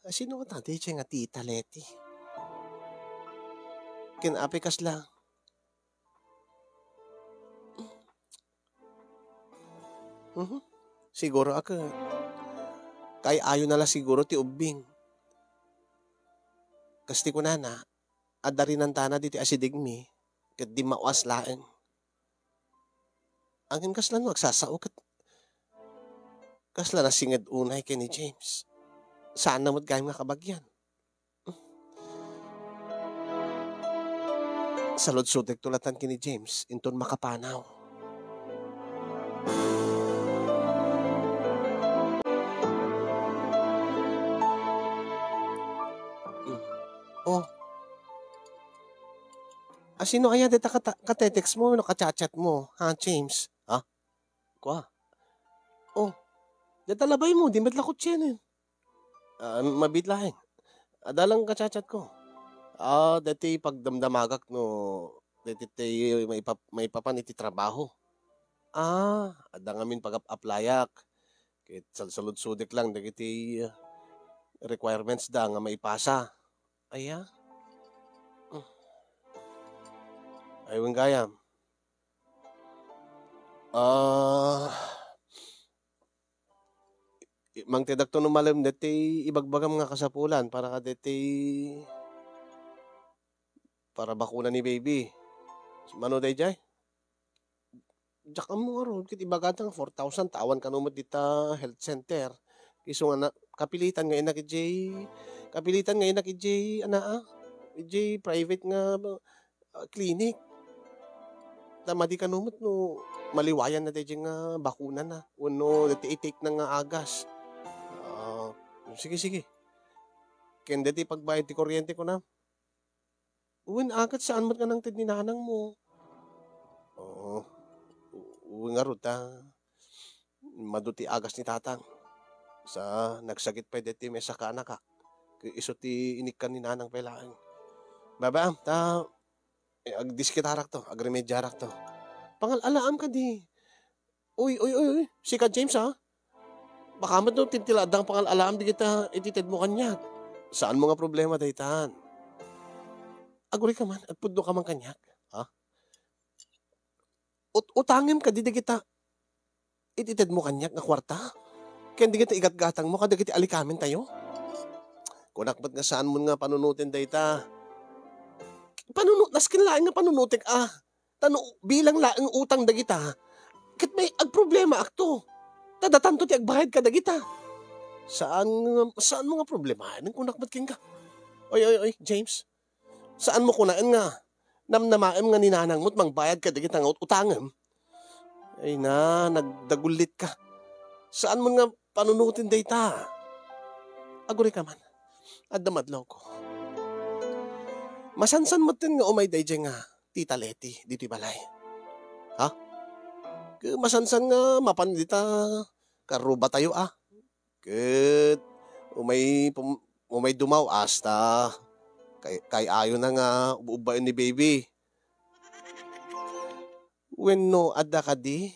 Sino ko tante siya nga tita Letty? Kinapikas lang. Siguro ako. Kay ayo na lang siguro ti ubing. Kasti ko na adda rin ang tana diti asidigmi. Kat di mawas laeng. Angin kaslan magsasao kat kasla na singed unay kay ni James. Saan namod gayam nga kabagyan? Salod sutek tulatan kini James, inton makapanaw. Oh. Sino kaya dita katetext mo, no, kachat mo, ha, James? Ha? Kwa? Oh. Dita labay mo, di matla ko tiyan. Mabitlahin. Adalang kachat ko. Dati pagdamdamagak no, dati may papaniti trabaho. Ada ngamin pag-applyak. Kit salud-sudik lang, dati requirements da nga maipasa. Aya? Ayun gayam. Mang tidak to numalim dati ibagbagam nga kasapulan para ka dati para bakuna ni baby. Mano day jay? Diyak mo ron, kit ibagatang 4,000 tawan kanumot dita health center. Kiso nga kapilitan ngayon na ki Jay. Kapilitan ngayon na ki Jay, Jay private nga clinic. Tama di kanumot no, maliwayan na tayo nga bakuna na. Uno, dati i-take na nga agas. Sige. Kaya dati pagbayad ti kuryente ko na. Uwin agad saan mo ka nang tidninanang mo? Uwin nga ruta. Maduti agas ni tatang. Sa nagsagit pa dati may saka anak ka. Iso ti inikan ni nanang pailaan. Baba, agdiskitarak to, agremedyarak to. Pangal-alaam ka di. Uy, si Ka James ha? Baka mo itong tintiladang pangal-alaam di kita ititid mo kanyak. Saan mo nga problema daytan? Aguri ka man, at pudlo ka man kanyak. Ha? Utangin ka di kita ititid mo kanyak nga kwarta. Kaya di kita igat-gatang mo, kada kita alikamin tayo. Kunakbat nga saan mo nga panunutin dayta. Naskin laing nga panunutik bilang laing utang dagita. Kit may agproblema akto. Tadatanto ti agbayad ka dagita. Saan mo nga problema? Nang kunakbat king ka? Oy, James. Saan mo kunain nga? Namnamaem nga ninanang mo't mangbayad ka dagita nga utangem. Ay nagdagulit ka. Saan mo nga panunutin dayta? Aguri ka man. At damadlaw ko. Masansan mo tin nga umay day nga Tita Leti dito balay. Ha? Masansan nga mapandita karuba tayo Ket umay dumaw asta kay ayo na nga ubayon ni baby. When no adda ka di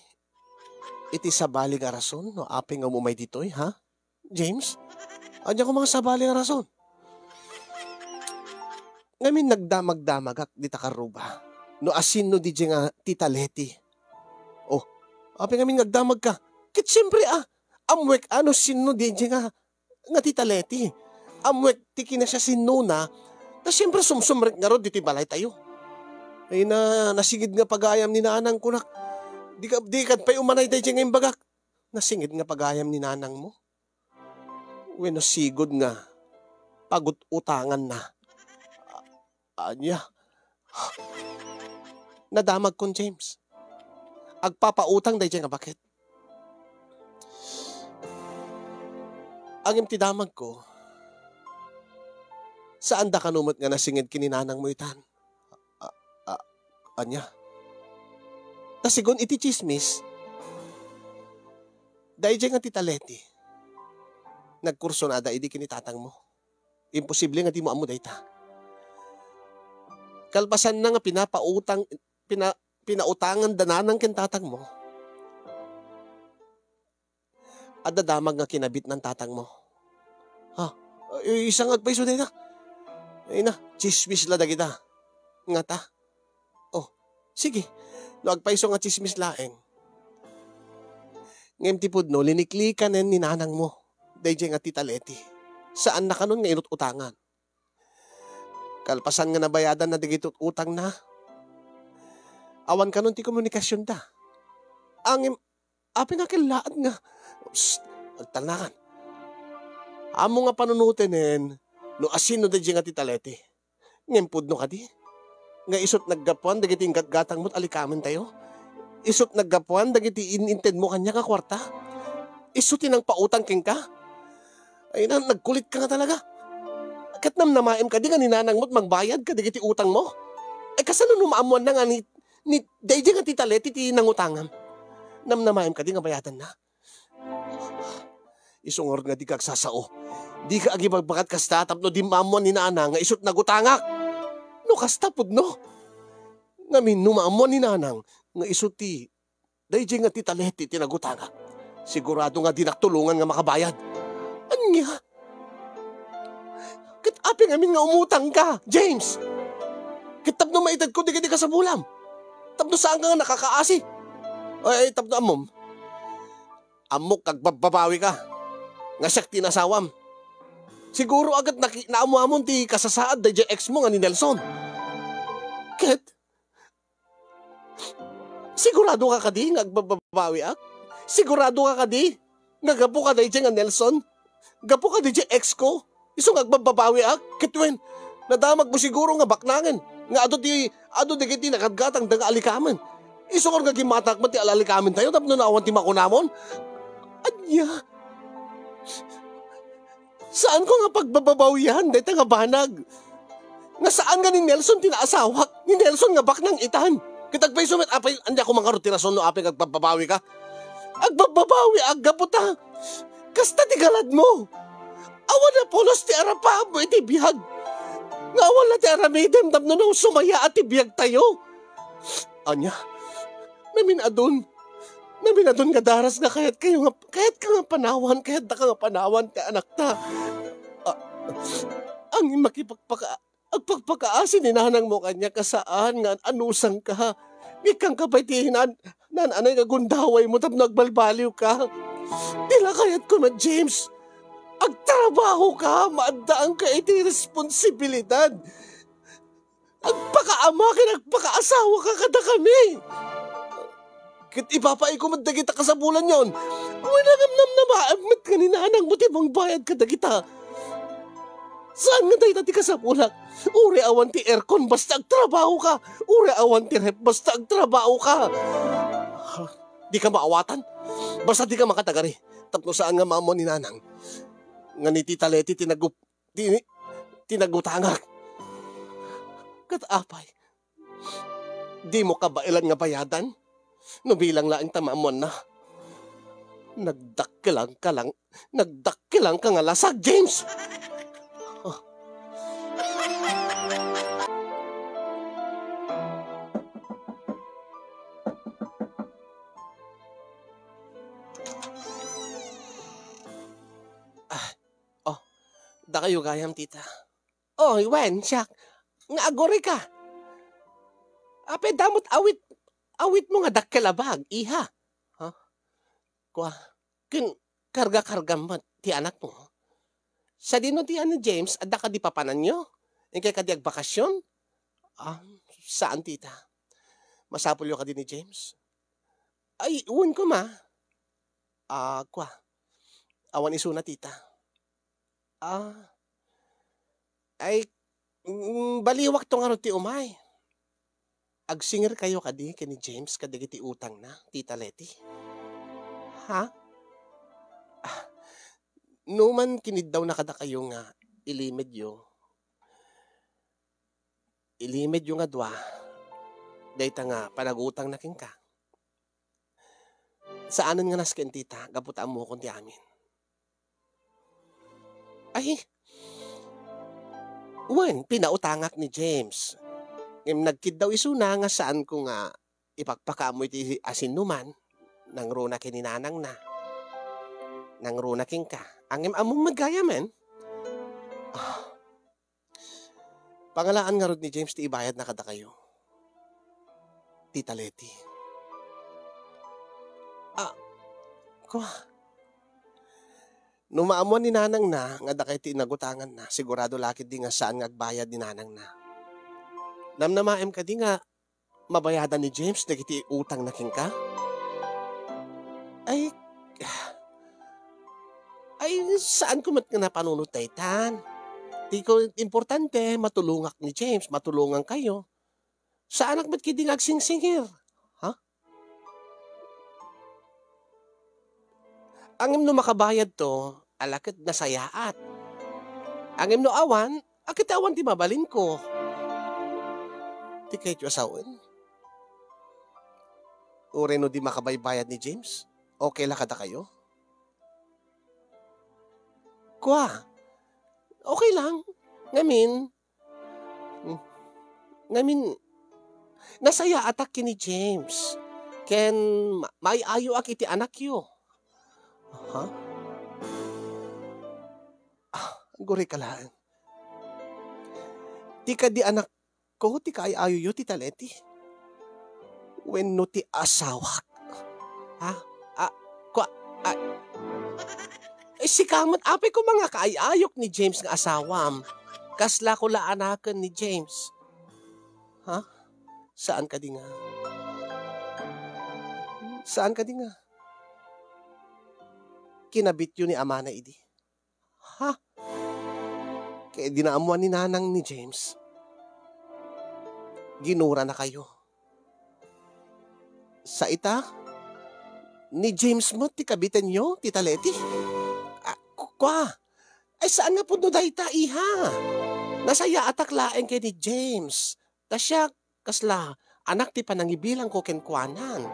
iti sabali nga rason no aping nga umay ditoy ha? James? Adya ko mga sabali nga rason. Ngamin nagdamag-damagak dita karuba. No asin no di nga Tita Leti. Api ngamin nagdamag ka. Kit siyempre amwek sino di nga Tita Leti. Amwek tiki na siya sinuna. Na siyempre sumsumrek nga ro diti balay tayo. Ay nasigid nga pagayam ni nanang kunak. Di kad pa'y umanay tayo nga bagak. Nasingid nga pagayam ni nanang mo. Bueno sigod nga. Pagut-utangan na. Anya. Nadamag kon James. Agpapautang day nga bakit? Ang imtidamag ko, saan da kanumot nga nasingid kininanang mo itan? Anya? Tasigon iti chismis, day nga Tita Leti, nagkurso na da idi kinitatang mo. Imposible nga di mo amo dayta. Kalpasan na nga pinautangan dananang kintatang mo. At dadamag nga kinabit ng tatang mo. Isang agpaiso din na. Ay na, chismis la da kita. Nga ta. Oh, sige. No, agpaiso nga chismis laeng. Ngem tipod no, liniklikan ni nanang mo. Dayjay nga tita Leti. Saan na kanon nga inut utangan? Kalpasan nga nabayadan na digit utang na. Awan kanon ti komunikasyon da. Angem, api nga kilaat nga. Psst, agtanakan. Amo nga panunutin no asin no dayjay nga tita Leti. Ngem pudno ka di. Nga isot naggapuan dagiti gatgatang mo't alikamen tayo. Isot naggapuan dagiti ininted mo kanya ka kwarta. Isuti ng pautang king ka. Ay na, nagkulit ka nga talaga. Kat namnamaim ka di nga ninanang mo't magbayad ka dagiti utang mo. Ay kasano numaamuan na nga ni dayjay nga tita Leti ti nangutangam. Namnamaim ka di nga bayadan na. Isungor nga di kagsasao. Di ka agi magbakat kasta tapno di maamuan ni nana nga isot nagutangak. No kastapod no. Ngamin numaamuan ni nanang nga isuti dayjay nga tita Leti tinagutanga. Sigurado nga di naktulungan nga makabayad. Anya? Kat aping amin nga umutang ka, James. Kat tapno maitad ko di ka sa bulam. Tapno saan ka nga nakakaasi. Ay tapno amom. Amok kag babawi ka. Nga siyak tinasawam. Siguro agad naamuamon ti kasasaad dayjay ex mo nga ni Nelson. Ket, sigurado ka kadi nga agbabawi ak? Sigurado ka kadi nga gapo ka dayjay nga Nelson? Gapo ka dayjay ex ko? Iso nga agbabawi ak? Ketwen, nadamag mo siguro nga baknangan. Nga ado di kiti nakadgatang daga alikaman. Iso nga gimatak mo ti alalikaman tayo tapno naawan ti makunamon? Anya? Saan ko nga pagbababawihan? Dahil nga banag. Nga saan nga ni Nelson tinaasawak? Ni Nelson nga baknang itan. Kitagpay sumit, apay, andi ako mga rutirason no apay agbababawi ka. Agbababawi, aggaputa. Kasta ti galad mo. Awan na polos ti arapa mo iti biyag. Nga wala ti aramidem tapno nung sumaya at ti biyag tayo. Anya, namin adun nga daras nga kahit ka nga panawan, kahit da ka nga panawan ka anak ta. Ang agpagpakaasi ni nanang mo kanya kasaan nga anusang ka. Ikang kapay ti nananay nga gundaway mo tap nagbalbaliw ka. Dila kayat ko na James. Agtrabaho ka, maandaan ka iti responsibilidad. Agpakaama ka, agpakaasawa ka kada kami. Kit ipapay ko madagita ka sa bulan yon. Winangamnam na maamit ka ni nanang mo timang bayad ka dagita. Saan nga tayo ka sa bulak? Uri awan ti aircon basta agtrabaho ka. Uri awan ti rep basta agtrabaho ka. Di ka maawatan? Basta di ka makatagari. Tapno saan nga mamo ni nanang? Nga ni Tita Leti tinagutangak. Katapay. Di mo ka ba ilan nga bayadan? No bilang laing tamamuan na. Nagdakkilang ka nga lasag, James! Oh. Da kayo gayam, tita. Oy, wen, siyak. Nga agore ka. Ape damot awit mo nga dakkelabag, iha. Ha? Kwa, karga-karga mo ti anak mo. Sa dino ti ano, James, adda ka di papanan nyo? Kaya ka di agbakasyon? Saan, tita? Masapulyo ka din ni James? Ay, uwan ko ma. Kwa, awan iso na, tita. Ay, baliwak to nga ro ti umay. Agsinger kayo kadi kini James kadagiti utang na, Tita Leti. Ha? Numan kinid daw na kada kayo nga ilimid yo nga dwa. Dayta nga panagutang na king ka. Saanan nga nasken, tita, gaputaan mo kunti amin. Ay, wen, pinautangak ni James. Nagkid daw isuna nga saan ko nga ipagpakamoy ti asin numan nang runa kininanang na. Nang runa king ka. Angem among magaya men. Pangalaan nga rod ni James ti ibayad na kada kayo. Tita Letty. Kwa. Numaamuan ni nanang na, nga da kay ti nagutangan na, sigurado lakit di nga saan nga agbayad ni nanang na. Namnamaem ka di nga, mabayadan ni James, dagiti utang na king ka? Ay, saan ko mat nga napanunod taytan? Di ko importante, matulungak ni James, matulungan kayo. Saan ak ba't kidi ngagsingsingir? Ha? Angim no makabayad to, alakit nasayaat. Angim no awan, akit awan ti mabalin ko. Di kahit yung asawan. Ure no di makabaybayad ni James? Okay la kada kayo? Kwa, okay lang. Ngamin, nasaya atak ni James. Ken, may ayo ak iti anak yo. Ha? Guri ka lang. Ti ka di anak ko, ti ka ay ayo yo, Tita Letty. When no ti asawak. Ha? Si kamot, apay ko mga kaayayok ni James nga asawam. Kasla ko laanakan ni James. Ha? Saan ka di nga? Saan ka di nga? Kinabit yun ni Amana idi. Ha? Kaya dinaamuan ni nanang ni James. Ginura na kayo. Sa ita? Ni James mo, ti kabitan nyo, Tita Letty? Kwa? Ay saan nga po no dayta, iha? Nasaya atak laeng kay ni James. Tasya, kasla, anak ti panangibilang ko kenkwanan.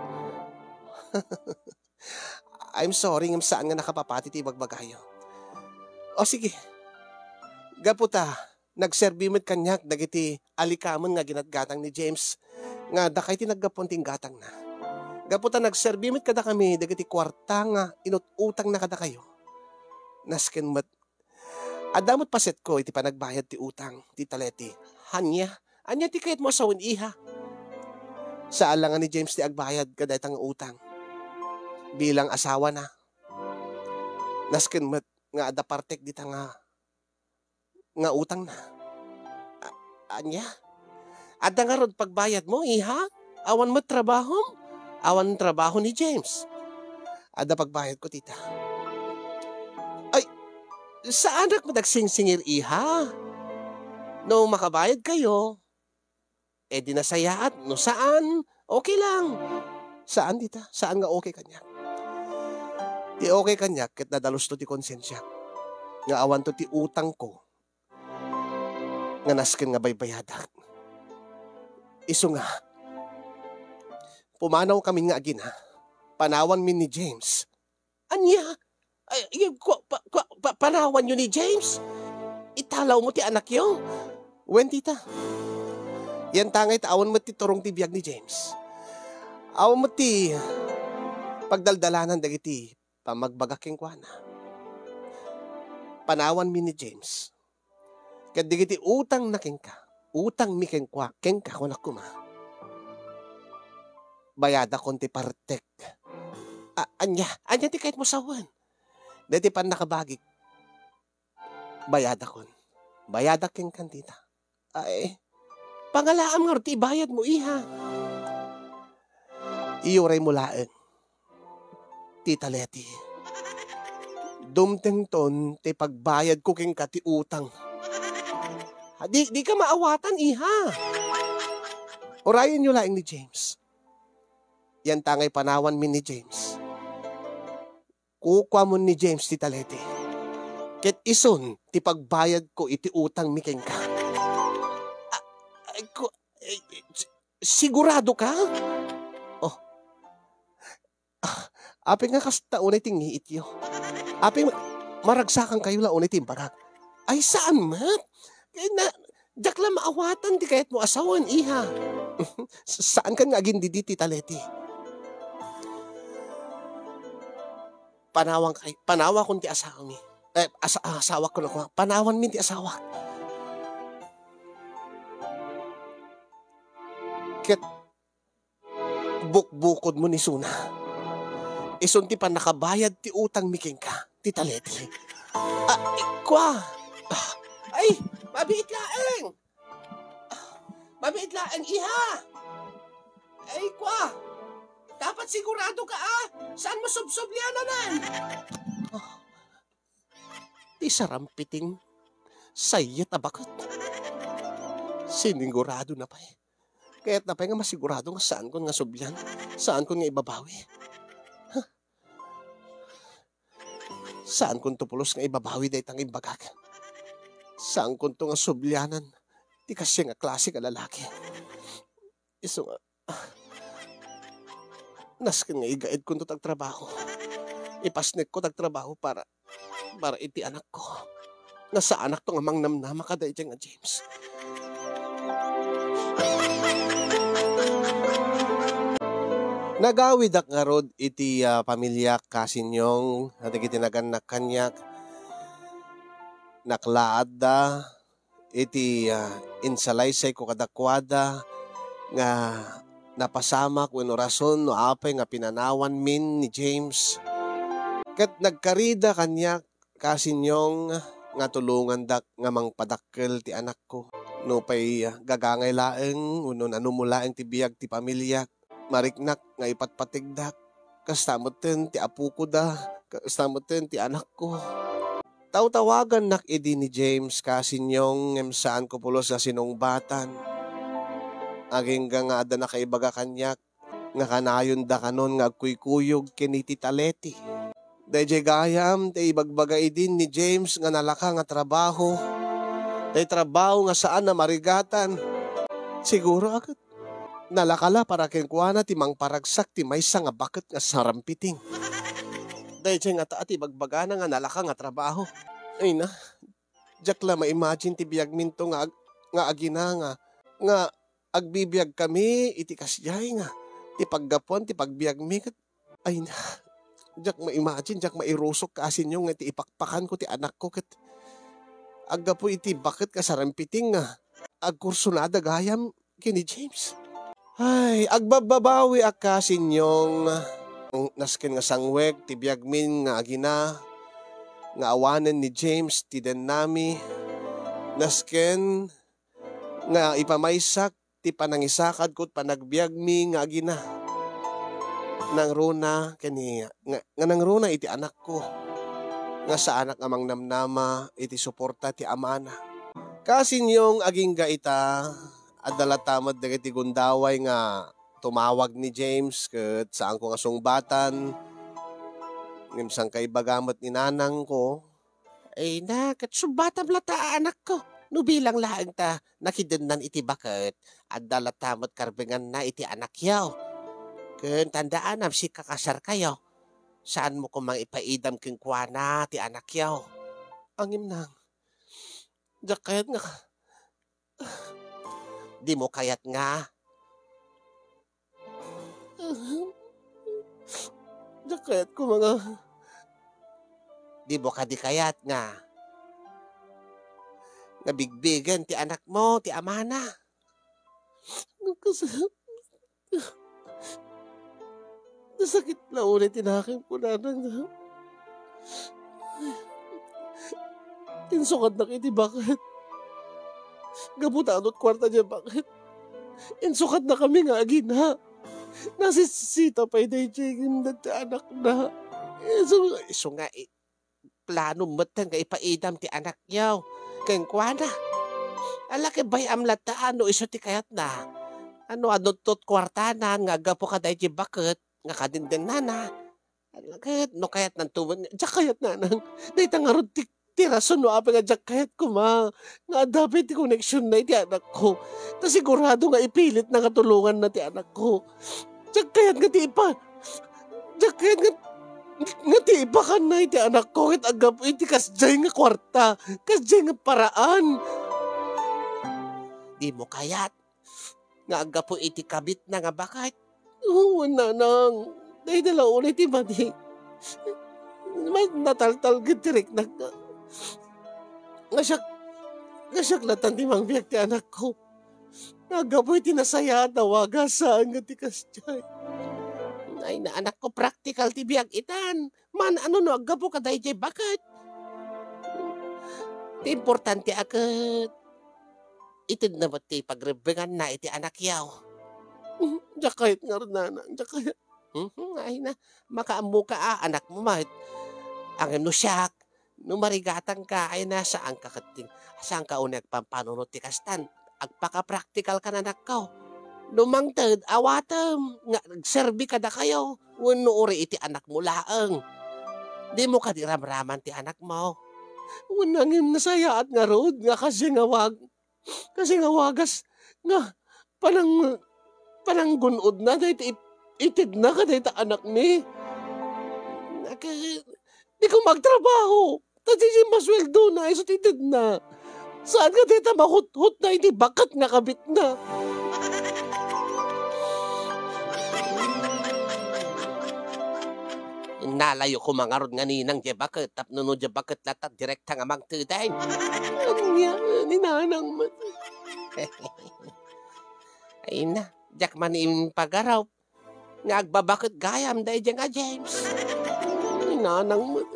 I'm sorry ngam saan nga nakapapati ti bagbagayo. O sige, gaputa, nagserbimit kanyak dagiti alikamon nga ginatgatang ni James nga dakay ti naggapunting gatang na. Gaputa nagserbimit kada kami dagiti kwarta nga inututang na kada kayo. Nasken mat adamot paset ko iti panagbayad ti utang, Tita Letty. Anya ti kayat mo sawin iha. Sa alangan ni James ti agbayad kada itang utang. Bilang asawa na. Nasken mat nga ada partek dita nga utang na. Anya? Ada nga rod pagbayad mo, iha? Awan mo trabaho? Awan trabaho ni James. Ada pagbayad ko, tita. Ay, saan ak madagsing-singir, iha? No makabayad kayo, di nasayaat. No saan? Okay lang. Saan, tita? Saan nga okay kanya? Di okay kanya, ket nadalos to ti konsensya. Nga awan to ti utang ko. Nga nasken nga baybayadak. Iso nga, pumanaw kami nga agin ha. Panawan min ni James. Anya? Panawan nyo ni James? Italaw mo ti anak yo? Wen tita? Yan tangay awan mo ti turong ti biyag ni James. Awan mo ti pagdaldalanan dagiti pamagbagaking kwa na. Panawan min ni James. Kadigiti utang na kengka. Utang mi kengka kunak kuma. Bayada konti partek. Anya ti kahit mo sawan. Dati pan nakabagik. Bayada kon. Bayada keng kantita. Ay, pangalaam nga ti bayad mo iha. Iyuray mo laeng. Tita Letty. Dumteng ton ti pagbayad ko keng kati utang. Di ka maawatan, iha. Orayin nyo laing ni James. Yan tangay panawan min ni James. Kukwa mo ni James, Tita Letty. Ket ison, ti pagbayad ko iti utang mi keng ka. Sigurado ka? Oh. Apeng nga kasta unay tingi ityo. Apeng maragsakan kayo la unay timparag. Ay saan mat? Diyak lang maawatan, di kahit mo asawan, iha. Saan ka nga agin didi, Tita Letty? Panawa kong ti asawa mi. Asawa ko na ko. Panawan min ti asawa. Ket bukbukod mo ni Suna. Isun ti pa nakabayad ti utang miking ka, ti Taleti. Kwa. Ay, mabiit laeng. Mabiit laeng iha. Ay, kwa. Dapat sigurado ka Saan mo subsublyanan? Ti sarampiting sayet abakot. Sinigurado na pa Kaya't na pa nga masigurado nga saan ko nga subyan, saan ko nga ibabawi. Saan ko tupulos nga ibabawi dahi tang imbagag. Saan ko nga subyanan, di kasi nga klase ka lalaki. Iso nga, naskin nga igaid ko tag trabaho. Ipasnek ko tag trabaho para iti anak ko. Nasa anak to nga mangnamnama ka dahi nga James. Nagawid ak nga rod iti pamilya kasinyong natin itinagan na kanyak naklaad da iti insalaysay ko kadakwada nga napasama kung rason no apay nga pinanawan min ni James. Kat nagkarida kanyak kasinyong nga tulungan dak nga mangpadakkel ti anak ko. No pay gagangay laeng uno nanumulaeng ti biyag ti pamilya. Mariknak nga ipatpatigdak. Kastamoten ti apu ko da. Kastamoten ti anak ko. Tawtawagan nak idi ni James kasinyong saan ko pulos sa sinungbatan. Aging nga ada na kaibaga kanyak. Nga kanayon da kanon nga agkuykuyog kiniti Taleti. Dayjay gayam ti ibagbaga idin ni James nga nalaka nga trabaho. Day trabaho nga saan na marigatan. Siguro agad. Nalakala para kenkwana ti mangparagsak ti maysa nga bakit nga sarampiting. Dayjay nga taati bagbagana nga nalaka nga trabaho. Ay na, jak la ma-imagine ti biyag minto nga agina nga agbibiyag kami iti kasyay nga. Ti paggapuan ti pagbiyag mi. Ay na, jak ma-imagine, jak mairusok kasin yung nga ti ipakpakan ko ti anak ko kat aggapo iti bakit ka sarampiting nga agkursunada gayam kini James. Ay, agbababawi akasin yung nasken nga sangwek, ti biyagmin nga agina, nga awanan ni James, ti denami, nasken nga ipamaysak, ti panangisakad ko't panagbiagmi nga agina. Nang runa, nga nang runa iti anak ko, nga sa anak amang namnama, iti suporta ti amana. Kasin yung aging gaita, adala tamad dagiti gundaway nga tumawag ni James ket saan ko nga sungbatan ngimsang kaibagamot ni nanang ko ay na ket sumbatan lata anak ko no bilang laeng ta nakidennan iti baket adala tamad karbengan na iti anak yaw ken tandaan am si kakasar kayo saan mo ko mang ipaidam ken kuana ti anak yaw angim nang jakayat nga di mo kayat nga. Kayat ko mga... Di mo ka di kayat nga. Nabigbigan ti anak mo, ti amana. Nasakit na ulit tinaking ko na nang... Insukad na kiti bakit? Gabutanot kwarta niya bakit? Insukat na kami nga agina. Nasisita pa yung anak na. Iso nga plano mo nga ipaidam ti anak yaw. Kaya kwana. Alaki bay amlataan no iso ti kayat na. Ano tot kwartanan nga gapo ka dahi bakit nga kadindin na na. Alaki no kayat ng tuwan. Diyak kayat na nang. Dahi tangarod ti rason no apa nga jak kahit ko ma. Nga dapat ti connection na iti anak ko. Ta sigurado nga ipilit na katulungan na ti anak ko. Jak kahit nga ti ipa. Jak kahit nga ti ipa ka na iti anak ko. Kat agap iti kasjay nga kwarta. Kasjay nga paraan. Di mo kayat. Nga agap po iti kabit na nga bakit. Oo nanang. Dahil dala ulit ti madi. Nataltal gitirik na Nga siyak latan ti mangbiyak ti anak ko. Nagapoy tinasaya tawaga saan nga tikas jay. Ay na anak ko practical ti biyag itan. Man ano no agapo ka dayjay bakit? Ti importante aket. Itid na ba't ti pagrebengan na iti anak yaw. Jakayat nga rin na, jakayat. Ay na, makaamu ka anak mo mahit. Ang no siyak, no marigatan ka, ay na saan ka kating, saan ka unag pampanunod ti kastan. Agpaka-practical ka na nakaw. Lumangtad, awatam, nga nagserbi ka na kayo. Wano uri iti anak mo laang. Di mo ka diramraman ti anak mo. Wanangim nasayaat nga rod, nga kasi nga wagas, nga pananggunod na, dahil itid na ka dahil anak ni. Di ko magtrabaho. Tati si masweldo na, isot itid na. Saan ka dito mahut-hut na, hindi bakat nga kabit na. Nalayo ko mga rod nga ninang di bakat, tapno no di bakat latat direkta nga magtuday. Ano niya, ninanang mat. Ay na, jak manin pagaraw. Nga agbabakit gayam dahil dyan nga James. Ninanang mat.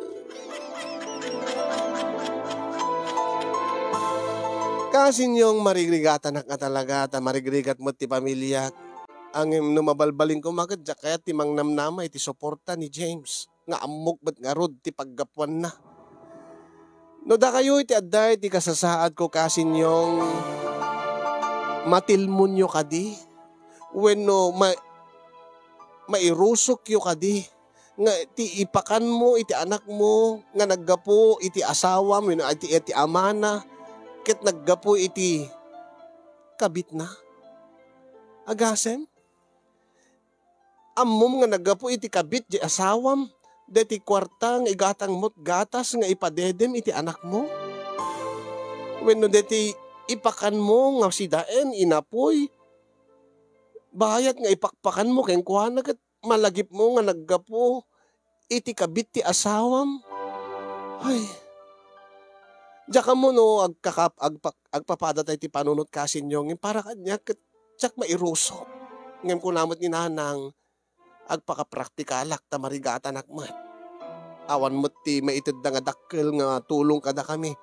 Kasi niyong marigrigatan na ka talaga, ta marigrigat mo ti pamilya. Ang numabalbalin ko makit, kaya timang namnama iti suporta ni James. Nga amok ba't nga rod ti paggapuan na. No da kayo iti adday ti kasasaad ko kasi niyong matilmon nyo kadi. When no, mairusok yo kadi. Nga iti ipakan mo, iti anak mo, nga naggapo, iti asawa mo, iti amana. Ket naggapo iti kabit na. Agasem? Ammom nga naggapo iti kabit di asawam. Deti kwartang igatang mo't gatas nga ipadedem iti anak mo. Wenno deti ipakan mo nga si daen inapoy. Bayat nga ipakpakan mo ken kuana ket malagip mo nga naggapo iti kabit ti asawam. Ay. Diyan mo no, agpapada tayo ti panunot kasin nyo, para kanya, tsak mairusok. Ngayon ko namot ni nanang, agpaka-praktikalak, tamarigata nakmat. Awan mo ti maitid na nga dakkel nga tulong kada kami.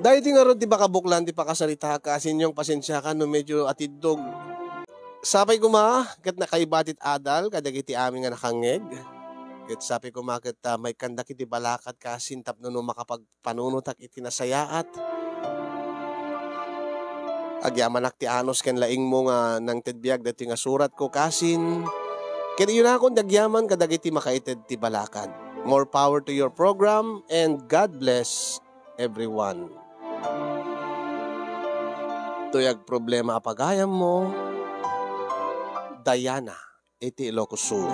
Dahil ti nga ron, di ba kabuklan, di pa kasalita kasin nyong pasensya ka, no medyo atidog. Sapay ko kat nakaibatit adal, kadagiti amin nga nakangeg. Ket sabi ko makit may kandak iti balakat kasin tapno no makapagpanunutak iti nasayaat. Agyamanak ti anos ken laing mo nga nang tedbiag dati nga surat ko kasin. Ken yun akong dagyaman kadagiti makaited ti balakad. More power to your program and God bless everyone. Tuyag problema apagayam mo, Diana, iti Ilocos Sur.